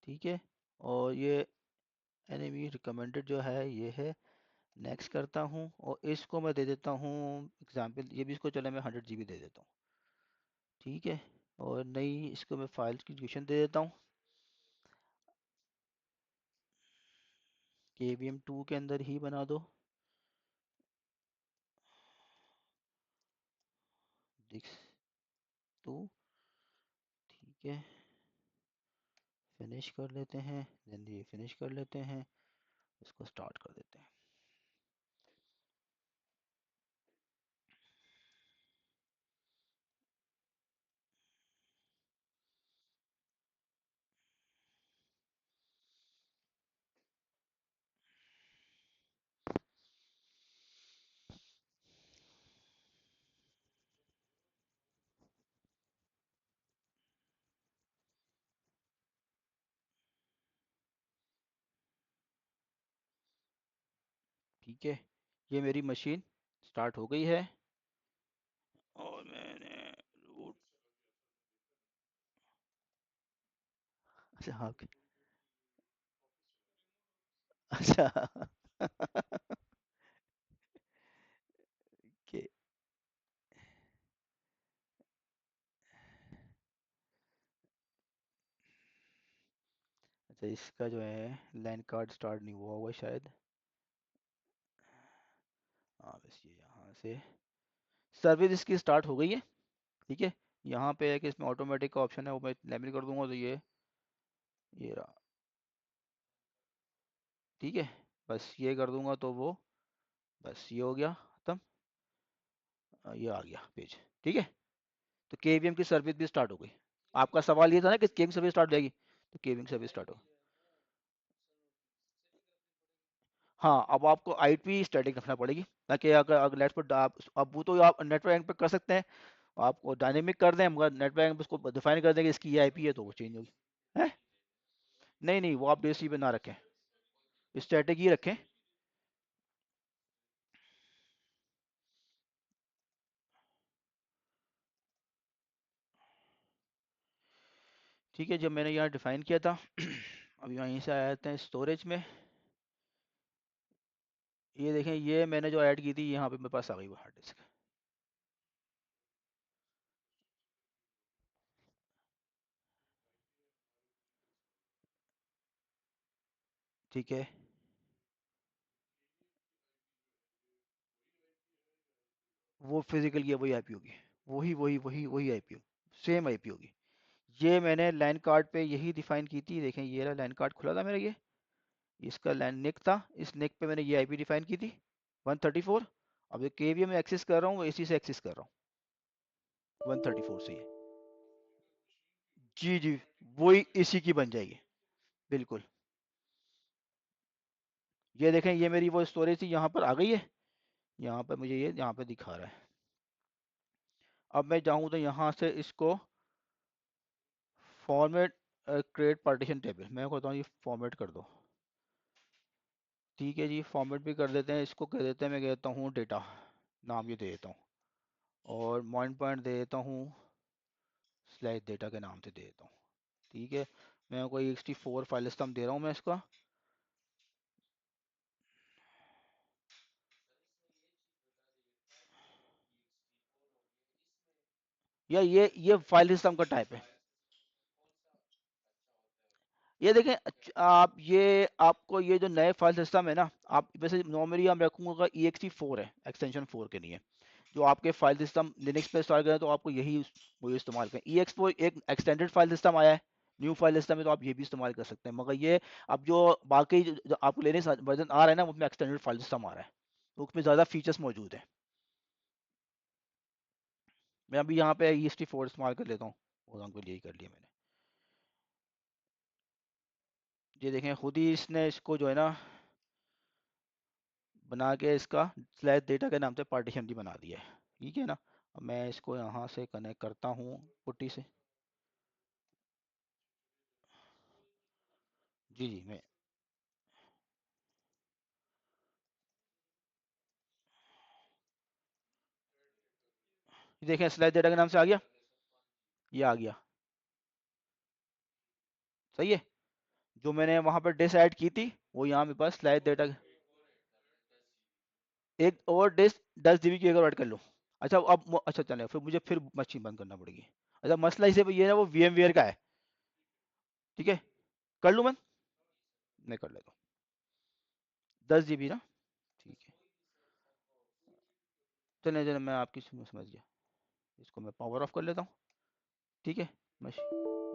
ठीक है, और ये एनएमई रिकमेंडेड जो है ये है। नेक्स्ट करता हूँ, और इसको मैं दे देता हूँ एग्जाम्पल, ये भी इसको चले मैं 100 GB दे देता हूँ। ठीक है, और नई इसको मैं फाइल की डिस्क्रिप्शन दे देता हूँ, KVM2 के अंदर ही बना दो। दिक्स टू। ठीक है, फिनिश कर लेते हैं, देन ये फिनिश कर लेते हैं, इसको स्टार्ट कर देते हैं। ठीक है, ये मेरी मशीन स्टार्ट हो गई है, और मैंने रूट। अच्छा हाँ, अच्छा कि अच्छा, इसका जो है लैन कार्ड स्टार्ट नहीं हुआ होगा शायद। बस ये यहाँ से सर्विस इसकी स्टार्ट हो गई है। ठीक है, यहाँ पे है कि इसमें ऑटोमेटिक का ऑप्शन है, वो मैं लेबल कर दूंगा तो ये रहा। ठीक है, बस ये कर दूंगा तो वो, बस ये हो गया खत्म। ये आ गया पेज। ठीक है, तो केवीएम की सर्विस भी स्टार्ट हो गई। आपका सवाल ये था ना कि केविंग सर्विस स्टार्ट हो जाएगी, तो केविंग सर्विस स्टार्ट हो। हाँ, अब आपको आईपी स्टैटिक रखना पड़ेगी, ताकि अगर नेट पर आप, अब वो तो आप नेटवर्क पे कर सकते हैं, आपको डायनेमिक कर दें, मगर नेटवर्क पे उसको डिफाइन कर दें कि इसकी ये आईपी है तो वो चेंज होगी। है, नहीं नहीं, वो आप डीएससी पे ना रखें, स्टैटिक ही रखें। ठीक है, जब मैंने यहाँ डिफाइन किया था अब यहीं से आए थे स्टोरेज में। ये देखें, ये मैंने जो ऐड की थी यहाँ पे मेरे पास आ गई वो हार्ड डिस्क। ठीक है, वो फिजिकल की वही आईपी होगी, वही आईपी होगी, सेम आईपी होगी। ये मैंने लाइन कार्ड पे यही डिफाइन की थी, देखें ये रहा लाइन कार्ड खुला था मेरा, ये इसका लाइन निक था, इस निक पे मैंने ये आईपी डिफाइन की थी 134। अब ये केवीएम में एक्सेस कर रहा हूँ, इसी से एक्सेस कर रहा हूँ 134 से ही। जी जी, वही इसी की बन जाएगी, बिल्कुल। ये देखें, ये मेरी वो स्टोरेज थी यहाँ पर आ गई है, यहाँ पर मुझे ये यहाँ पे दिखा रहा है। अब मैं जाऊँ तो यहाँ से इसको फॉर्मेट क्रिएट पार्टीशन टेबल, मैं कहता हूँ ये फॉर्मेट कर दो। ठीक है जी, फॉर्मेट भी कर देते हैं, इसको कह देते हैं, मैं कहता हूँ डेटा, नाम ये दे देता हूँ, और पॉइंट दे देता हूँ स्लैश डेटा के नाम से दे देता हूँ। ठीक है, मैं कोई ext4 फाइल सिस्टम दे रहा हूँ मैं इसका। या ये फाइल सिस्टम का टाइप है। ये देखें, आप ये आपको ये जो नए फाइल सिस्टम है ना, आप वैसे नॉर्मली हम रखूंगा ext4 है, एक्सटेंशन 4 के लिए। जो आपके फाइल सिस्टम लिनक्स पे इंस्टॉल करें तो आपको यही वो इस्तेमाल करें। ex4 एक एक्सटेंडेड फाइल सिस्टम आया है, न्यू फाइल सिस्टम है, तो आप ये भी इस्तेमाल कर सकते हैं, मगर ये अब जो बाकी जो आपको लिनक्स वर्जन आ रहा है ना, उसमें एक्सटेंडेड फाइल सिस्टम आ रहा है, तो उसमें ज़्यादा फीचर्स मौजूद हैं। मैं अभी यहाँ पे ext4 इस्तेमाल कर लेता हूँ, उदाहरण के लिए यही कर लिया मैंने। ये देखें, खुद ही इसने इसको जो है ना बना के इसका स्लैश डेटा के नाम से पार्टीशन भी बना दिया है। ठीक है ना, अब मैं इसको यहाँ से कनेक्ट करता हूँ पुट्टी से। जी जी, मैं ये देखें स्लैश डेटा के नाम से आ गया, ये आ गया, सही है। जो मैंने वहाँ पर डिस्क ऐड की थी वो यहाँ मेरे पास स्लैश डेटा, एक और डिस्क 10 GB की अगर ऐड कर लो। अच्छा, अब अच्छा चले, फिर मुझे फिर मशीन बंद करना पड़ेगी। अच्छा, मसला इसे ये ना, वो VMware का है। ठीक है, कर लूँ मैं? मैं कर लेता हूँ, 10 GB ना। ठीक है, चले चले, मैं आपकी समझ गया। इसको मैं पावर ऑफ कर लेता हूँ। ठीक है,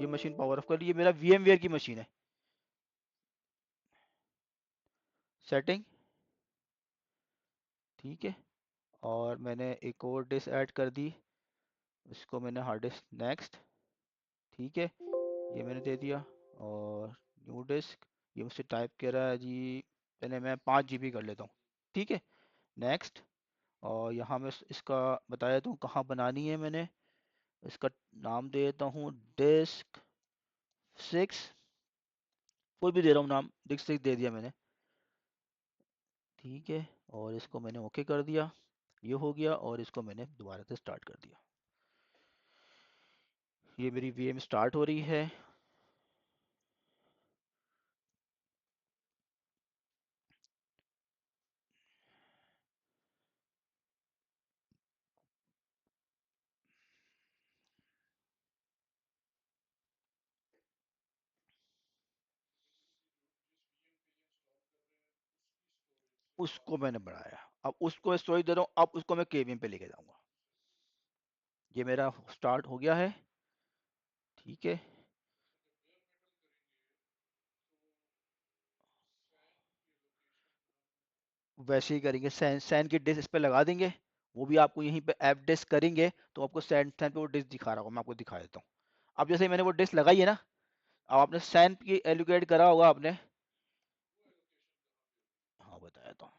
ये मशीन पावर ऑफ कर ली, ये मेरा VMware की मशीन है। सेटिंग, ठीक है, और मैंने एक और डिस्क ऐड कर दी, इसको मैंने हार्ड डिस्क नेक्स्ट। ठीक है, ये मैंने दे दिया, और न्यू डिस्क, ये मुझसे टाइप कर रहा है जी, पहले मैं 5 GB कर लेता हूँ। ठीक है, नेक्स्ट, और यहाँ मैं इसका बता देता हूँ कहाँ बनानी है। मैंने इसका नाम दे देता हूँ disk 6, कोई भी दे रहा हूँ नाम, disk 6 दे दिया मैंने। ठीक है, और इसको मैंने ओके कर दिया, ये हो गया, और इसको मैंने दोबारा से स्टार्ट कर दिया। ये मेरी VM स्टार्ट हो रही है। उसको मैंने बढ़ाया, अब उसको स्टोरेज दे रहा हूँ, अब उसको मैं केवीएम पे लेके जाऊंगा। ये मेरा स्टार्ट हो गया है, ठीक है। वैसे ही करेंगे, सैन सैन की डिस्क इस पे लगा देंगे, वो भी आपको यहीं पे ऐप डिस्क करेंगे तो आपको सैन सैन पे वो डिस्क दिखा रहा होगा, मैं आपको दिखा देता हूँ। अब जैसे मैंने वो डिस्क लगाई है ना, अब आपने सैन की एलोकेट करा होगा आपने। हाँ बताया तो,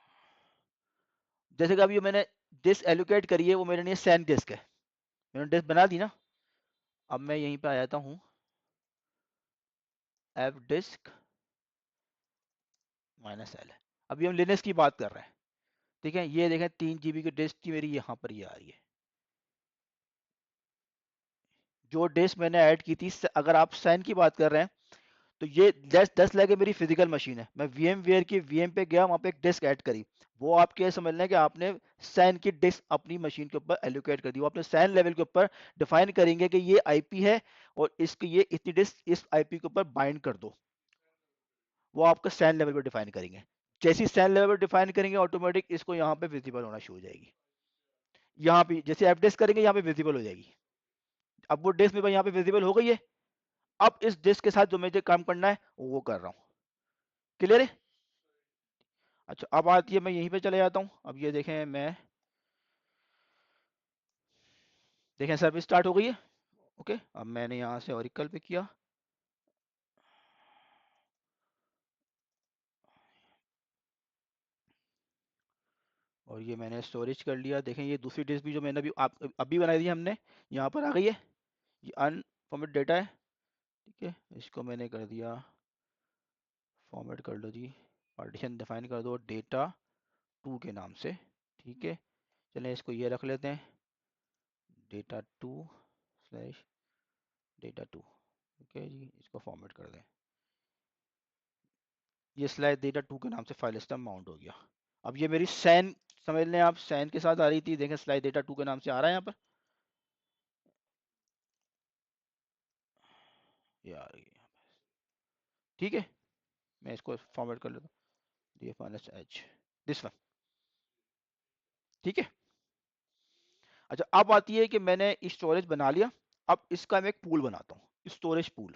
जैसे कि अभी मैंने डिस्क एलोकेट करी है, वो मेरे लिए सैन डिस्क है, मैंने डिस्क बना दी ना। अब मैं यहीं पे आ जाता हूँ, ऐप डिस्क -L। अभी हम लिनक्स की बात कर रहे हैं, ठीक है। ये देखें 3 GB की डिस्क की मेरी यहाँ पर ये आ रही है, जो डिस्क मैंने ऐड की थी। अगर आप सैन की बात कर रहे हैं तो ये 10 लगे मेरी फिजिकल मशीन है, मैं वीएम वेयर की वीएम पे गया, वहाँ पे एक डिस्क ऐड करी, वो आप क्या समझ लें कि आपने सैन की डिस्क अपनी मशीन के ऊपर एलोकेट कर दी, वो अपने सैन लेवल के ऊपर डिफाइन करेंगे कि ये आईपी है और इसकी ये इतनी डिस्क इस आईपी के ऊपर बाइंड कर दो, वो आपका सैन लेवल पर डिफाइन करेंगे। जैसे सैन लेवल पर डिफाइन करेंगे, ऑटोमेटिक इसको यहाँ पे विजिबल होना शुरू हो जाएगी, यहाँ पे जैसे एफ डिस्क करेंगे यहाँ पे विजिबल हो जाएगी। अब वो डिस्क मेरे यहाँ पे विजिबल हो गई है, अब इस डिस्क के साथ जो मुझे काम करना है वो कर रहा हूँ। क्लियर है? अच्छा अब आती है, मैं यहीं पे चले जाता हूँ। अब ये देखें, मैं देखें सर्विस स्टार्ट हो गई है। ओके, अब मैंने यहाँ से ओरेकल पे किया, और ये मैंने स्टोरेज कर लिया। देखें ये दूसरी डिस्क भी जो मैंने अभी बनाई थी हमने, यहाँ पर आ गई है, ये अनफॉर्मेट डेटा है, ठीक है। इसको मैंने कर दिया फॉर्मेट, कर लो जी, पार्टीशन डिफाइन कर दो डेटा 2 के नाम से, ठीक है। चलें इसको ये रख लेते हैं, data2/data2, ओके जी, इसको फॉर्मेट कर दें। ये स्लाइड data2 के नाम से फाइल सिस्टम माउंट हो गया। अब ये मेरी सैन, समझ लें आप सैन के साथ आ रही थी, देखें स्लाइड data2 के नाम से आ रहा है यहाँ पर, ये आ रही है यहाँ पर, ठीक है। मैं इसको फॉर्मेट कर लेता हूँ, df-h दिस वन, ठीक है। अच्छा अब आती है कि मैंने स्टोरेज बना लिया, अब इसका मैं एक पूल बनाता हूँ, स्टोरेज पूल।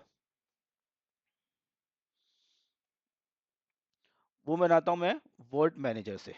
वो बनाता हूँ मैं वर्ड मैनेजर से।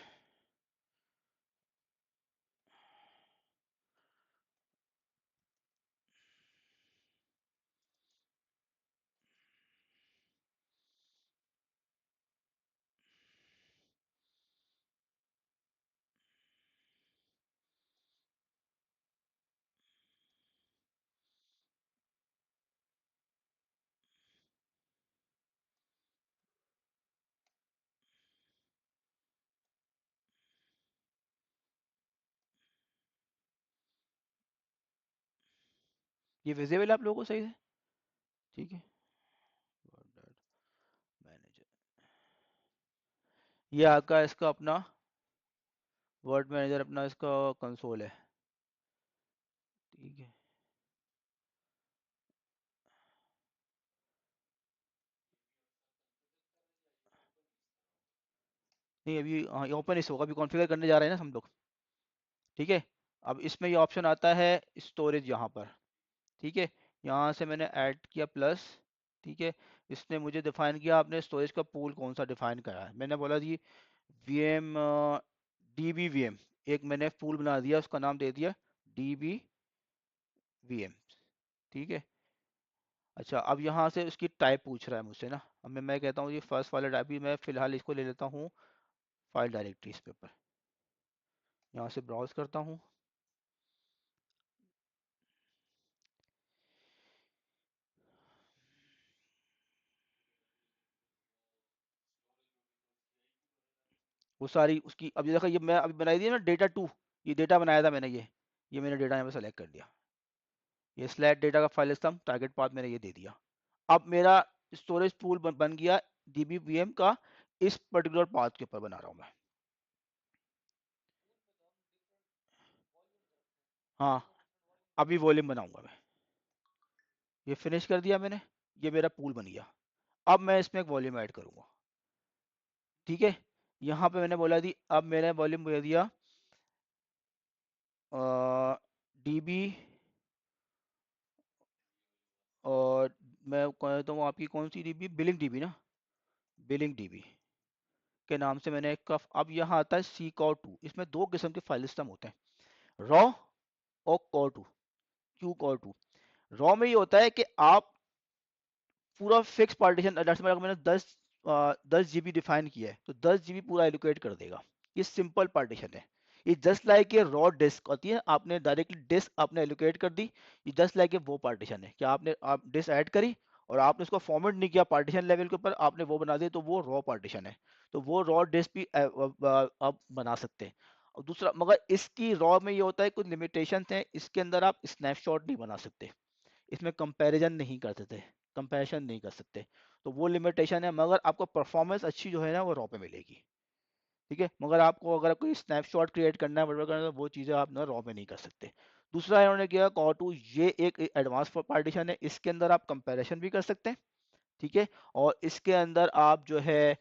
ये विजिबल है आप लोगों को सही से, ठीक है। वर्ड मैनेजर, ये आपका इसका अपना वर्ड मैनेजर, अपना इसका कंसोल है, ठीक है। नहीं अभी हाँ, ये ओपन इस होगा, अभी कॉन्फ़िगर करने जा रहे हैं ना हम लोग, ठीक है। अब इसमें ये ऑप्शन आता है स्टोरेज यहाँ पर, ठीक है। यहाँ से मैंने ऐड किया प्लस, ठीक है। इसने मुझे डिफाइन किया, आपने स्टोरेज का पूल कौन सा डिफाइन करा है, मैंने बोला जी वी एम DB VM, एक मैंने पूल बना दिया, उसका नाम दे दिया DB VM, ठीक है। अच्छा अब यहाँ से उसकी टाइप पूछ रहा है मुझसे ना, अब मैं कहता हूँ ये फर्स्ट वाला टाइप ही, मैं फिलहाल इसको ले लेता हूँ फाइल डायरेक्टरी इस पेपर, यहाँ से ब्राउज करता हूँ। वो सारी उसकी, अब ये देखो, ये मैं अभी बनाई दी ना data2, ये डेटा बनाया था मैंने, ये मैंने डेटा यहाँ पे सेलेक्ट कर दिया, ये स्लैश डेटा का फाइल सिस्टम टारगेट पाथ मैंने ये दे दिया। अब मेरा स्टोरेज पूल बन गया DB VM का, इस पर्टिकुलर पाथ के ऊपर बना रहा हूँ मैं। हाँ अभी वॉल्यूम बनाऊंगा मैं, ये फिनिश कर दिया मैंने, ये मेरा पूल बन गया। अब मैं इसमें एक वॉल्यूम ऐड करूंगा, ठीक है। यहाँ पे मैंने बोला थी, अब मैंने वॉल्यूम दे दिया डीबी, और मैं कहता हूँ आपकी कौन सी डीबी, बिलिंग डीबी ना, बिलिंग डीबी के नाम से मैंने एक का, अब यहाँ आता है सी कॉर टू। इसमें दो किस्म के फाइल सिस्टम होते हैं, रॉ और कॉर टू, क्यू कॉर टू। रॉ में ये होता है कि आप पूरा फिक्स पार्टीशन, जैसे अगर मैंने 10 GB डिफाइन किया है तो 10 GB पूरा एलोकेट कर देगा। ये सिंपल पार्टीशन है। ये जस्ट लाइक ये रॉ डिस्क होती है, आपने डायरेक्टली डिस्क आपने एलोकेट कर दी। ये जस्ट लाइक वो पार्टीशन है कि आपने आप डिस्क ऐड करी और आपने उसको फॉर्मेट नहीं किया पार्टीशन लेवल के ऊपर, आपने वो बना दिया, तो वो रॉ पार्टीशन है। तो वो रॉ डिस्क भी आप बना सकते हैं। और दूसरा, मगर इसकी रॉ में ये होता है कुछ लिमिटेशन है, इसके अंदर आप स्नैपशॉट नहीं बना सकते, इसमें कंपैरिजन नहीं कर सकते, कंपैरिजन नहीं कर सकते। तो वो लिमिटेशन है, मगर आपको परफॉर्मेंस अच्छी जो है ना वो रॉ पे मिलेगी। ठीक है, मगर आपको अगर कोई स्नैपशॉट क्रिएट करना है, वगैरह करना है, तो वो चीज़ें आप ना रॉ में नहीं कर सकते। दूसरा इन्होंने किया कॉ टू, ये एक एडवांस पार्टीशन है, इसके अंदर आप कंपैरिजन भी कर सकते हैं। ठीक है, और इसके अंदर आप जो है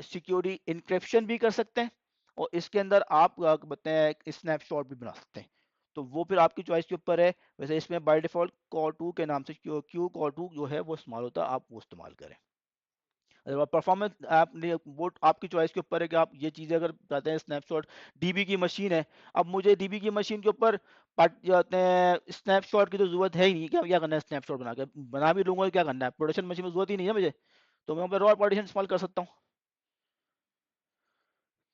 सिक्योरिटी इंक्रिप्शन भी कर सकते हैं, और इसके अंदर आप बताएं स्नैपशॉट भी बना सकते हैं। तो वो फिर आपकी चॉइस के ऊपर है। वैसे इसमें बाय डिफॉल्ट कॉर टू के नाम से क्यू कॉर टू जो है वो इस्तेमाल होता है, आप वो इस्तेमाल करें। परफॉर्मेंस आपने वो आपकी चॉइस के ऊपर है कि आप ये चीज़ें अगर चाहते हैं स्नैपशॉट, डीबी की मशीन है, अब मुझे डीबी की मशीन के ऊपर जाते हैं स्नैपशॉट की तो जरूरत है ही नहीं, क्या करना है स्नैपशॉट बना के, बना भी लूंगा तो क्या करना है, प्रोडक्शन मशीन में जरूरत ही नहीं है मुझे, तो मैं वहाँ पे रॉ पार्टीशन इस्तेमाल कर सकता हूँ।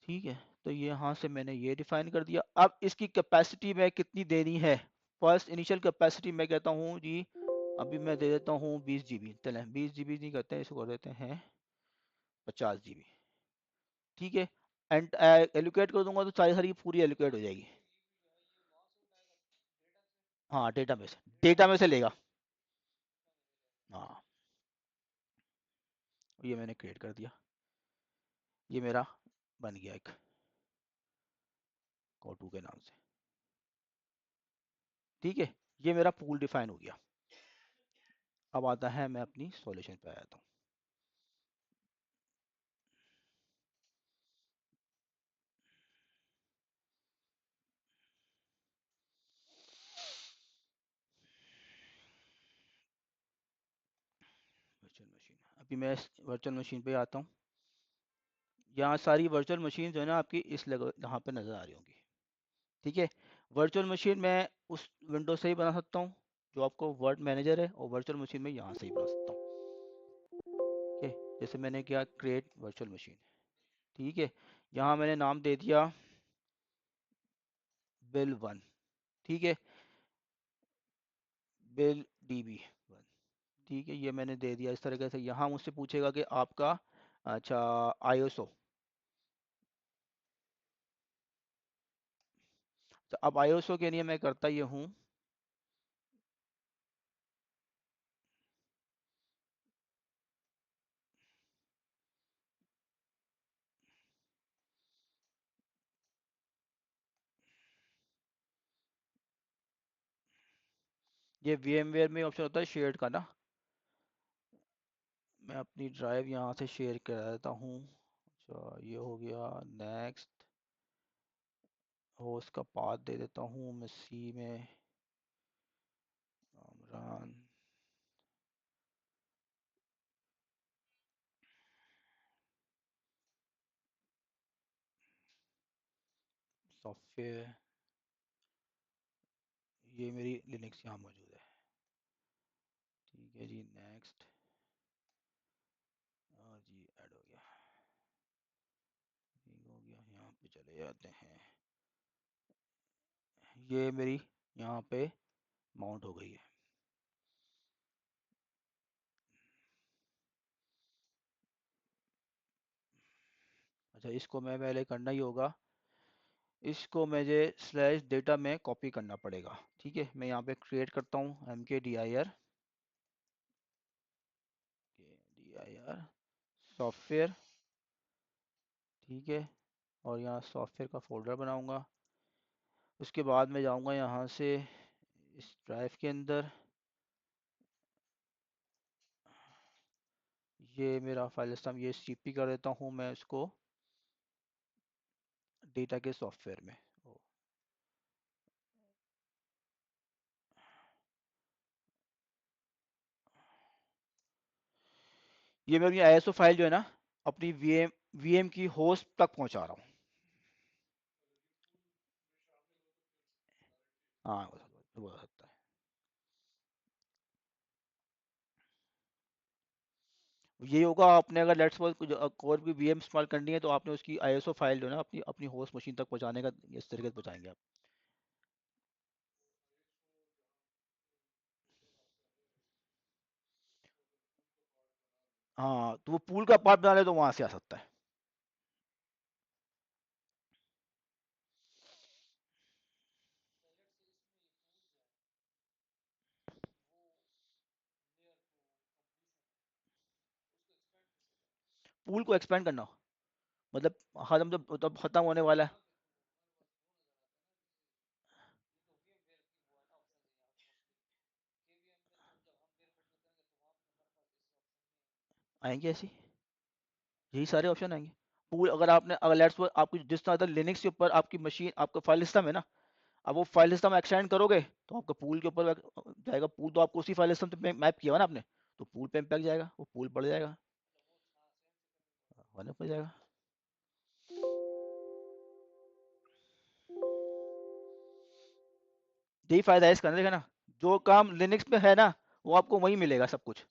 ठीक है, तो ये यहाँ से मैंने ये डिफाइन कर दिया। अब इसकी कैपेसिटी में कितनी देनी है, फर्स्ट इनिशियल कैपेसिटी मैं कहता हूँ जी, अभी मैं दे देता हूँ 20 GB, चलें 20 GB नहीं करते हैं, इसको कर देते हैं 50 GB। ठीक है, एंड एलोकेट कर दूंगा तो सारी सारी पूरी एलोकेट हो जाएगी। हाँ, डेटा में से लेगा। हाँ, ये मैंने क्रिएट कर दिया, ये मेरा बन गया एक कोटू के नाम से। ठीक है, ये मेरा पूल डिफाइन हो गया। अब आता है, मैं अपनी सॉल्यूशन पे आ जाता हूँ। वर्चुअल मशीन, अभी मैं वर्चुअल मशीन पे आता हूँ। यहाँ सारी वर्चुअल मशीन जो है ना आपकी इस यहाँ पे नज़र आ रही होंगी। ठीक है, वर्चुअल मशीन मैं उस विंडो से ही बना सकता हूँ जो आपको वर्ड मैनेजर है, और वर्चुअल मशीन में यहाँ से ही बना सकता हूँ। ठीक है, जैसे मैंने किया क्रिएट वर्चुअल मशीन। ठीक है, यहाँ मैंने नाम दे दिया बिल वन। ठीक है, बिल डीबी वन। ठीक है, ये मैंने दे दिया इस तरीके से। यहाँ मुझसे पूछेगा कि आपका, अच्छा, आईएसओ। तो अब आईएसओ के लिए मैं करता ये हूँ, ये VMware में ऑप्शन होता है शेयर्ड का ना, मैं अपनी ड्राइव यहाँ से शेयर कर देता हूँ। अच्छा, ये हो गया। नेक्स्ट, होस्ट का पाथ दे देता हूँ मैं सी में, कामरान सॉफ्टवेयर, ये मेरी लिनक्स यहाँ मौजूद है। ठीक है जी, नेक्स्ट, हाँ जी, ऐड हो गया। ठीक हो गया, यहाँ पे चले जाते हैं, ये मेरी यहाँ पे माउंट हो गई है। अच्छा, इसको मैं पहले करना ही होगा, इसको मुझे स्लैश डेटा में कॉपी करना पड़ेगा। ठीक है, मैं यहाँ पे क्रिएट करता हूँ mkdir सॉफ्टवेयर। ठीक है, और यहाँ सॉफ्टवेयर का फोल्डर बनाऊंगा। उसके बाद मैं जाऊंगा यहाँ से इस ड्राइव के अंदर, ये मेरा फाइल सिस्टम, ये सीपी कर देता हूँ मैं इसको डेटा के सॉफ्टवेयर में। ओ, ये मैं अपनी आईएसओ फाइल जो है ना अपनी वीएम की होस्ट तक पहुंचा रहा हूँ। हाँ वो हो सकता है। यही होगा, आपने अगर लेट्स सपोज कोर की वीएम इस्तेमाल करनी है तो आपने उसकी आईएसओ फाइल जो है ना अपनी अपनी होस्ट मशीन तक पहुंचाने का इस तरीके से पहुंचाएंगे आप। हाँ तो वो पूल का पार्ट बना ले तो वहां से आ सकता है। पूल को एक्सपेंड करना मतलब, खत्म जब खत्म होने वाला है। आएंगे ऐसी, यही सारे ऑप्शन आएंगे। पूल अगर आपने अगर लेट्स सपोज आपकी जिस तरह लिनक्स के ऊपर आपकी मशीन आपका फाइल सिस्टम है ना, अब वो फाइल सिस्टम एक्सटेंड करोगे तो आपका पूल के ऊपर जाएगा। पूल तो आपको उसी फाइल सिस्टम पे मैप किया हुआ ना आपने, तो पूल पे इम्पैक्ट जाएगा, वो पूल बढ़ जाएगा, वन पर जाएगा। यही फायदा है इसका ना, देखा ना, जो काम लिनक्स पे है ना वो आपको वही मिलेगा सब कुछ।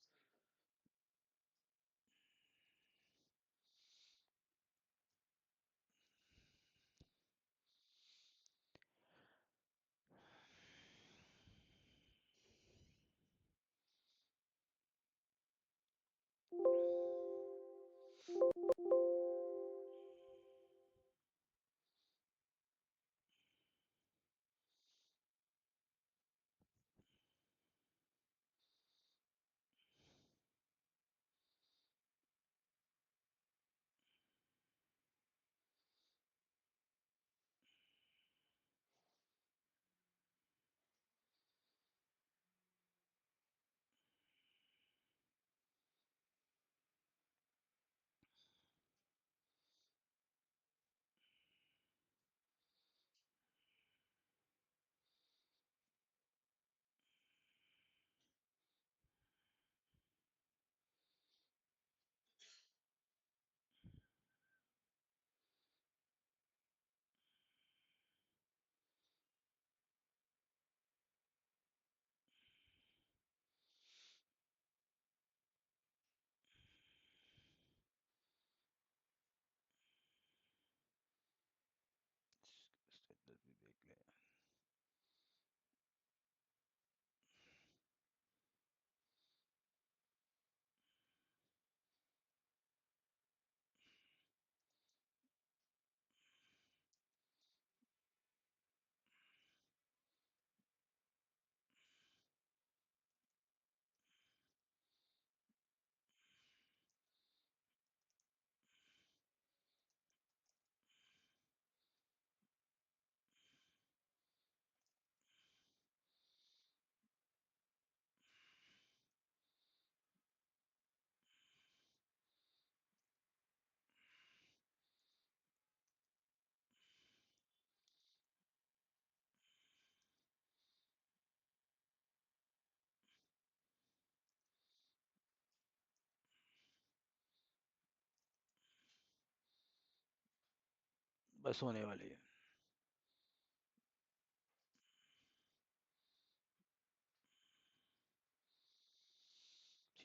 बस होने वाली है।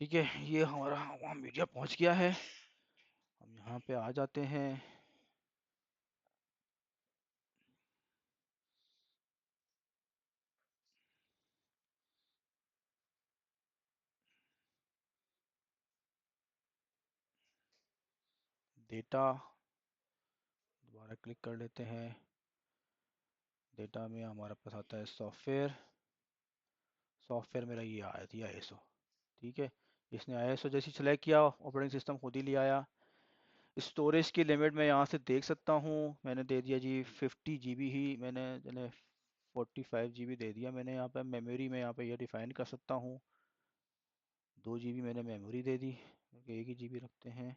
ठीक है, ये हमारा वहाँ मीडिया पहुँच गया है। हम यहाँ पे आ जाते हैं। डेटा दोबारा क्लिक कर लेते हैं। डेटा में हमारे पास आता है सॉफ्टवेयर। सॉफ्टवेयर मेरा ये आया थी आईएसओ। ठीक है, इसने आईएसओ जैसी सेलेक्ट किया, ऑपरेटिंग सिस्टम खुद ही ले आया। स्टोरेज की लिमिट मैं यहाँ से देख सकता हूँ, मैंने दे दिया जी 50 GB ही, मैंने 45 GB दे दिया मैंने यहाँ पे। मेमोरी में यहाँ पे ये डिफाइन कर सकता हूँ, 2 GB मैंने मेमोरी दे दी, क्योंकि एक ही GB रखते हैं।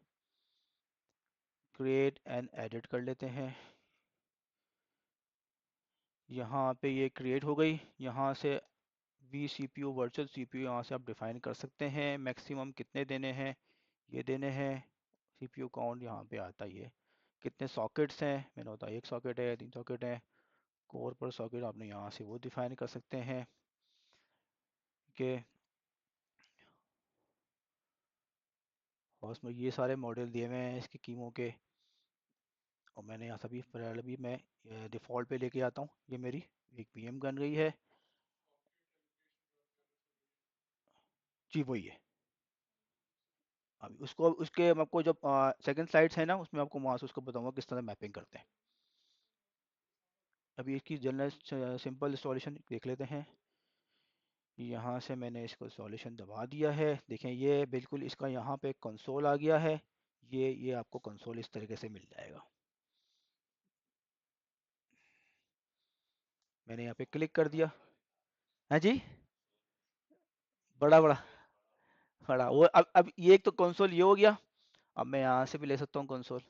क्रिएट एंड एडिट कर लेते हैं। यहाँ पे ये क्रिएट हो गई। यहाँ से V C P U virtual C P U यहाँ से आप डिफाइन कर सकते हैं। मैक्सिमम कितने देने हैं, ये देने हैं। सी पी यू काउंट यहाँ पे आता ही है। कितने सॉकेट्स हैं, मैंने बताया एक सॉकेट है, 3 सॉकेट है। कोर पर सॉकेट आपने यहाँ से वो डिफाइन कर सकते हैं कि और उसमें ये सारे मॉडल दिए हुए हैं इसके कीमों के। और मैंने यहाँ सभी पहले भी मैं डिफ़ॉल्ट पे लेके आता हूँ। ये मेरी एक वीएम बन गई है। जी वही है। अभी उसको उसके मैं आपको जब सेकंड स्लाइड्स है ना उसमें आपको वहाँ से उसको बताऊंगा किस तरह मैपिंग करते हैं। अभी इसकी जनरल सिंपल इंस्टॉलेशन देख लेते हैं। यहाँ से मैंने इसको इंस्टॉलेशन दबा दिया है। देखें ये बिल्कुल इसका यहाँ पे कंसोल आ गया है। ये आपको कंसोल इस तरीके से मिल जाएगा। मैंने यहाँ पे क्लिक कर दिया। हाँ जी, बड़ा बड़ा बड़ा वो अब ये एक तो कंसोल ये हो गया। अब मैं यहाँ से भी ले सकता हूँ कंसोल।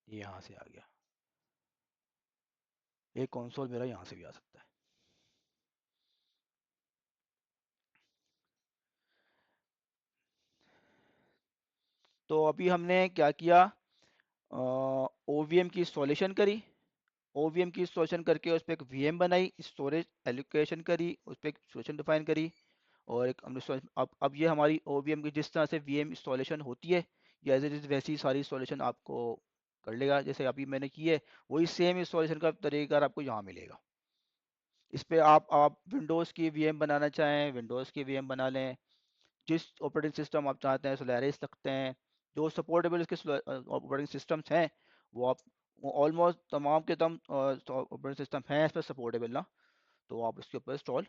ये यहाँ से आ गया। एक कंसोल मेरा यहाँ से भी आ सकता है। तो अभी हमने क्या किया, ओवीएम की इंस्टॉलेशन करी। ओवीएम की इंस्टॉलेशन करके उस पर एक वीएम बनाई, स्टोरेज एलोकेशन करी, उस पर एक इंस्टॉलेशन डिफाइन करी। और एक हमने अब ये हमारी ओवीएम की जिस तरह से वीएम इंस्टॉलेशन होती है ये एज इट इज वैसी ही सारी इंस्टॉलेशन आपको कर लेगा जैसे अभी मैंने की है। वही सेम इंस्टॉलेशन का तरीका आपको यहाँ मिलेगा। इस पे आप विंडोज़ की वीएम बनाना चाहें विंडोज़ की वीएम बना लें। जिस ऑपरेटिंग सिस्टम आप चाहते हैं सोलारिस रखते हैं। जो सपोर्टेबल इसके ऑपरेटिंग सिस्टम्स हैं वो आप ऑलमोस्ट तमाम के तमाम ऑपरेटिंग सिस्टम हैं इस पर सपोर्टेबल ना, तो आप इसके ऊपर इंस्टॉल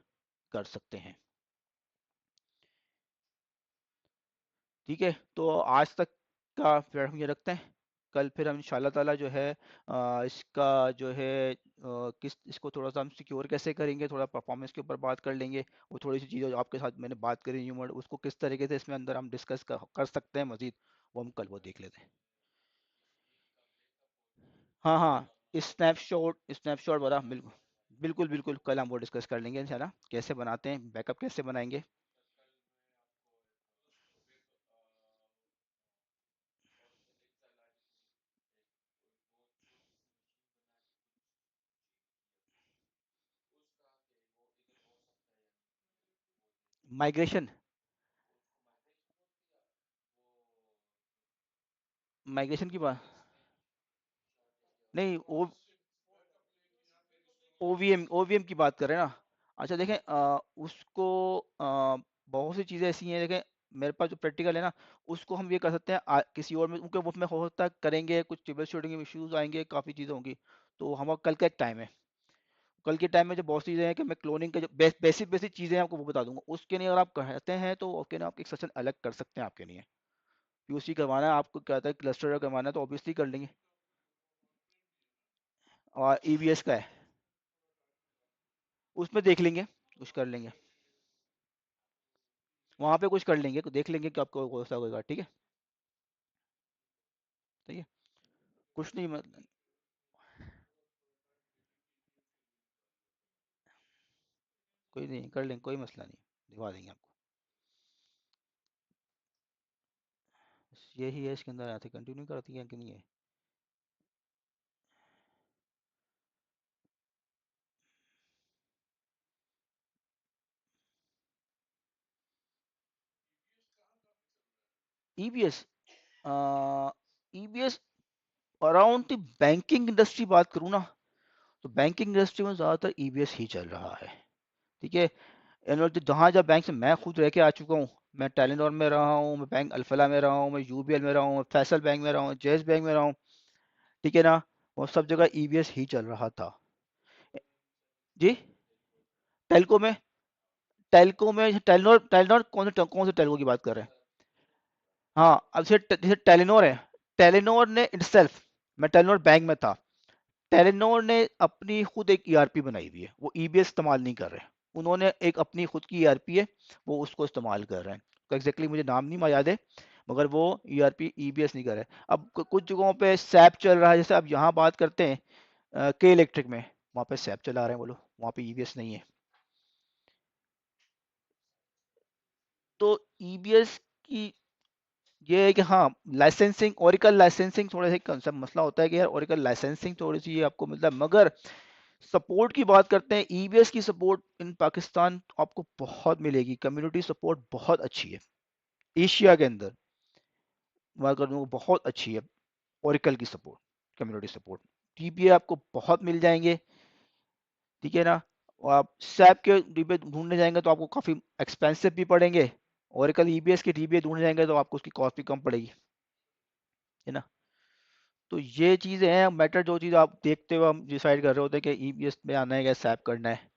कर सकते हैं। ठीक है, तो आज तक का फिर हम ये रखते हैं। कल फिर हम इंशाल्लाह ताला जो है इसका जो है किस इसको थोड़ा सा हम सिक्योर कैसे करेंगे, थोड़ा परफॉर्मेंस के ऊपर बात कर लेंगे। वो थोड़ी सी चीज़ें जो आपके साथ मैंने बात करी ह्यूमन उसको किस तरीके से इसमें अंदर हम डिस्कस कर सकते हैं मजीद, वो हम कल वो देख लेते हैं। हाँ हाँ, स्नैपशॉट स्नैपशॉट वाला बिल्कुल बिल्कुल बिल्कुल कल हम वो डिस्कस कर लेंगे इंशाल्लाह कैसे बनाते हैं, बैकअप कैसे बनाएंगे। माइग्रेशन माइग्रेशन की बात नहीं, वो ओवीएम ओवीएम की बात कर रहे हैं ना। अच्छा देखें उसको बहुत सी चीज़ें ऐसी हैं देखें। मेरे पास जो प्रैक्टिकल है ना उसको हम ये कर सकते हैं किसी और में उनके वो में हो सकता है करेंगे, कुछ ट्रिबल शूटिंग इश्यूज आएंगे, काफ़ी चीज़ें होंगी। तो हमारा कल का एक टाइम है। कल के टाइम में जो बहुत सी चीज़ें हैं कि मैं क्लोनिंग के जो बेसिक बेसिक चीज़ें हैं आपको वो बता दूंगा। उसके लिए अगर आप कहते हैं तो उसके लिए आप एक सेशन अलग कर सकते हैं आपके लिए। पीओसी करवाना है आपको, कहता है क्लस्टर करवाना है तो ऑब्वियसली कर लेंगे। और ईवीएस का है, उसमें देख लेंगे, कुछ कर लेंगे। वहाँ पे कुछ कर लेंगे, देख लेंगे कि आपको कौन सा होगा। ठीक है, ठीक है, कुछ नहीं मतलब। कोई नहीं, कर लेंगे, कोई मसला नहीं, दिखवा देंगे आपको। बस यही है इसके अंदर आते कंटिन्यू करती है कि नहीं है। EBS EBS around the banking industry बात करूँ ना तो बैंकिंग इंडस्ट्री में ज़्यादातर ईबीएस ही चल रहा है। ठीक है, जहाँ जहाँ बैंक से मैं खुद रह के आ चुका हूँ। मैं टेलीनॉर में रहा हूँ, मैं बैंक अल्फला में रहा हूँ, मैं यूबीएल में रहा हूँ, मैं फैसल बैंक में रहा हूँ, जेस बैंक में रहा हूँ। ठीक है ना, वो सब जगह ईबीएस ही चल रहा था। जी, टेलको में टेलीनॉर टेलीनॉर कौन से टेलको की बात कर रहे हैं। हाँ, अब जैसे जैसे टेलीनॉर है। टेलीनॉर ने इटसेल्फ, मैं टेलीनॉर बैंक में था। टेलीनॉर ने अपनी खुद एक ईआरपी बनाई हुई है, वो ईबीएस इस्तेमाल नहीं कर रहे। उन्होंने एक अपनी खुद की ईआरपी है, वो उसको इस्तेमाल कर रहे हैं। तो एग्जैक्टली मुझे नाम नहीं याद है, मगर वो ईआरपी ईबीएस नहीं कर रहे। अब कुछ जगहों पे सैप चल रहा है, जैसे अब यहाँ बात करते हैं के इलेक्ट्रिक में, वहाँ पे सैप चला रहे हैं वो लोग, वहाँ पे ईबीएस नहीं है। तो ईबीएस की ये है कि हाँ, लाइसेंसिंग, ओरिकल लाइसेंसिंग थोड़ा सा कंसेप्ट मसला होता है कि यार ओरिकल लाइसेंसिंग थोड़ी सी ये आपको मिलता है, मगर सपोर्ट की बात करते हैं, ईबीएस की सपोर्ट इन पाकिस्तान आपको बहुत मिलेगी, कम्युनिटी सपोर्ट बहुत अच्छी है एशिया के अंदर, बात करूँ बहुत अच्छी है। ओरिकल की सपोर्ट, कम्युनिटी सपोर्ट, टीपीए आपको बहुत मिल जाएंगे, ठीक है ना। और आप सैप के डीबीए ढूंढने जाएंगे तो आपको काफ़ी एक्सपेंसिव भी पड़ेंगे, ओरिकल ईबीएस के डीबीए ढूंढने जाएंगे तो आपको उसकी कॉस्ट भी कम पड़ेगी, है ना। तो ये चीज़ें हैं मैटर, जो चीज़ आप देखते हो हम डिसाइड कर रहे होते हैं कि ईबीएस में आना है या सैप करना है,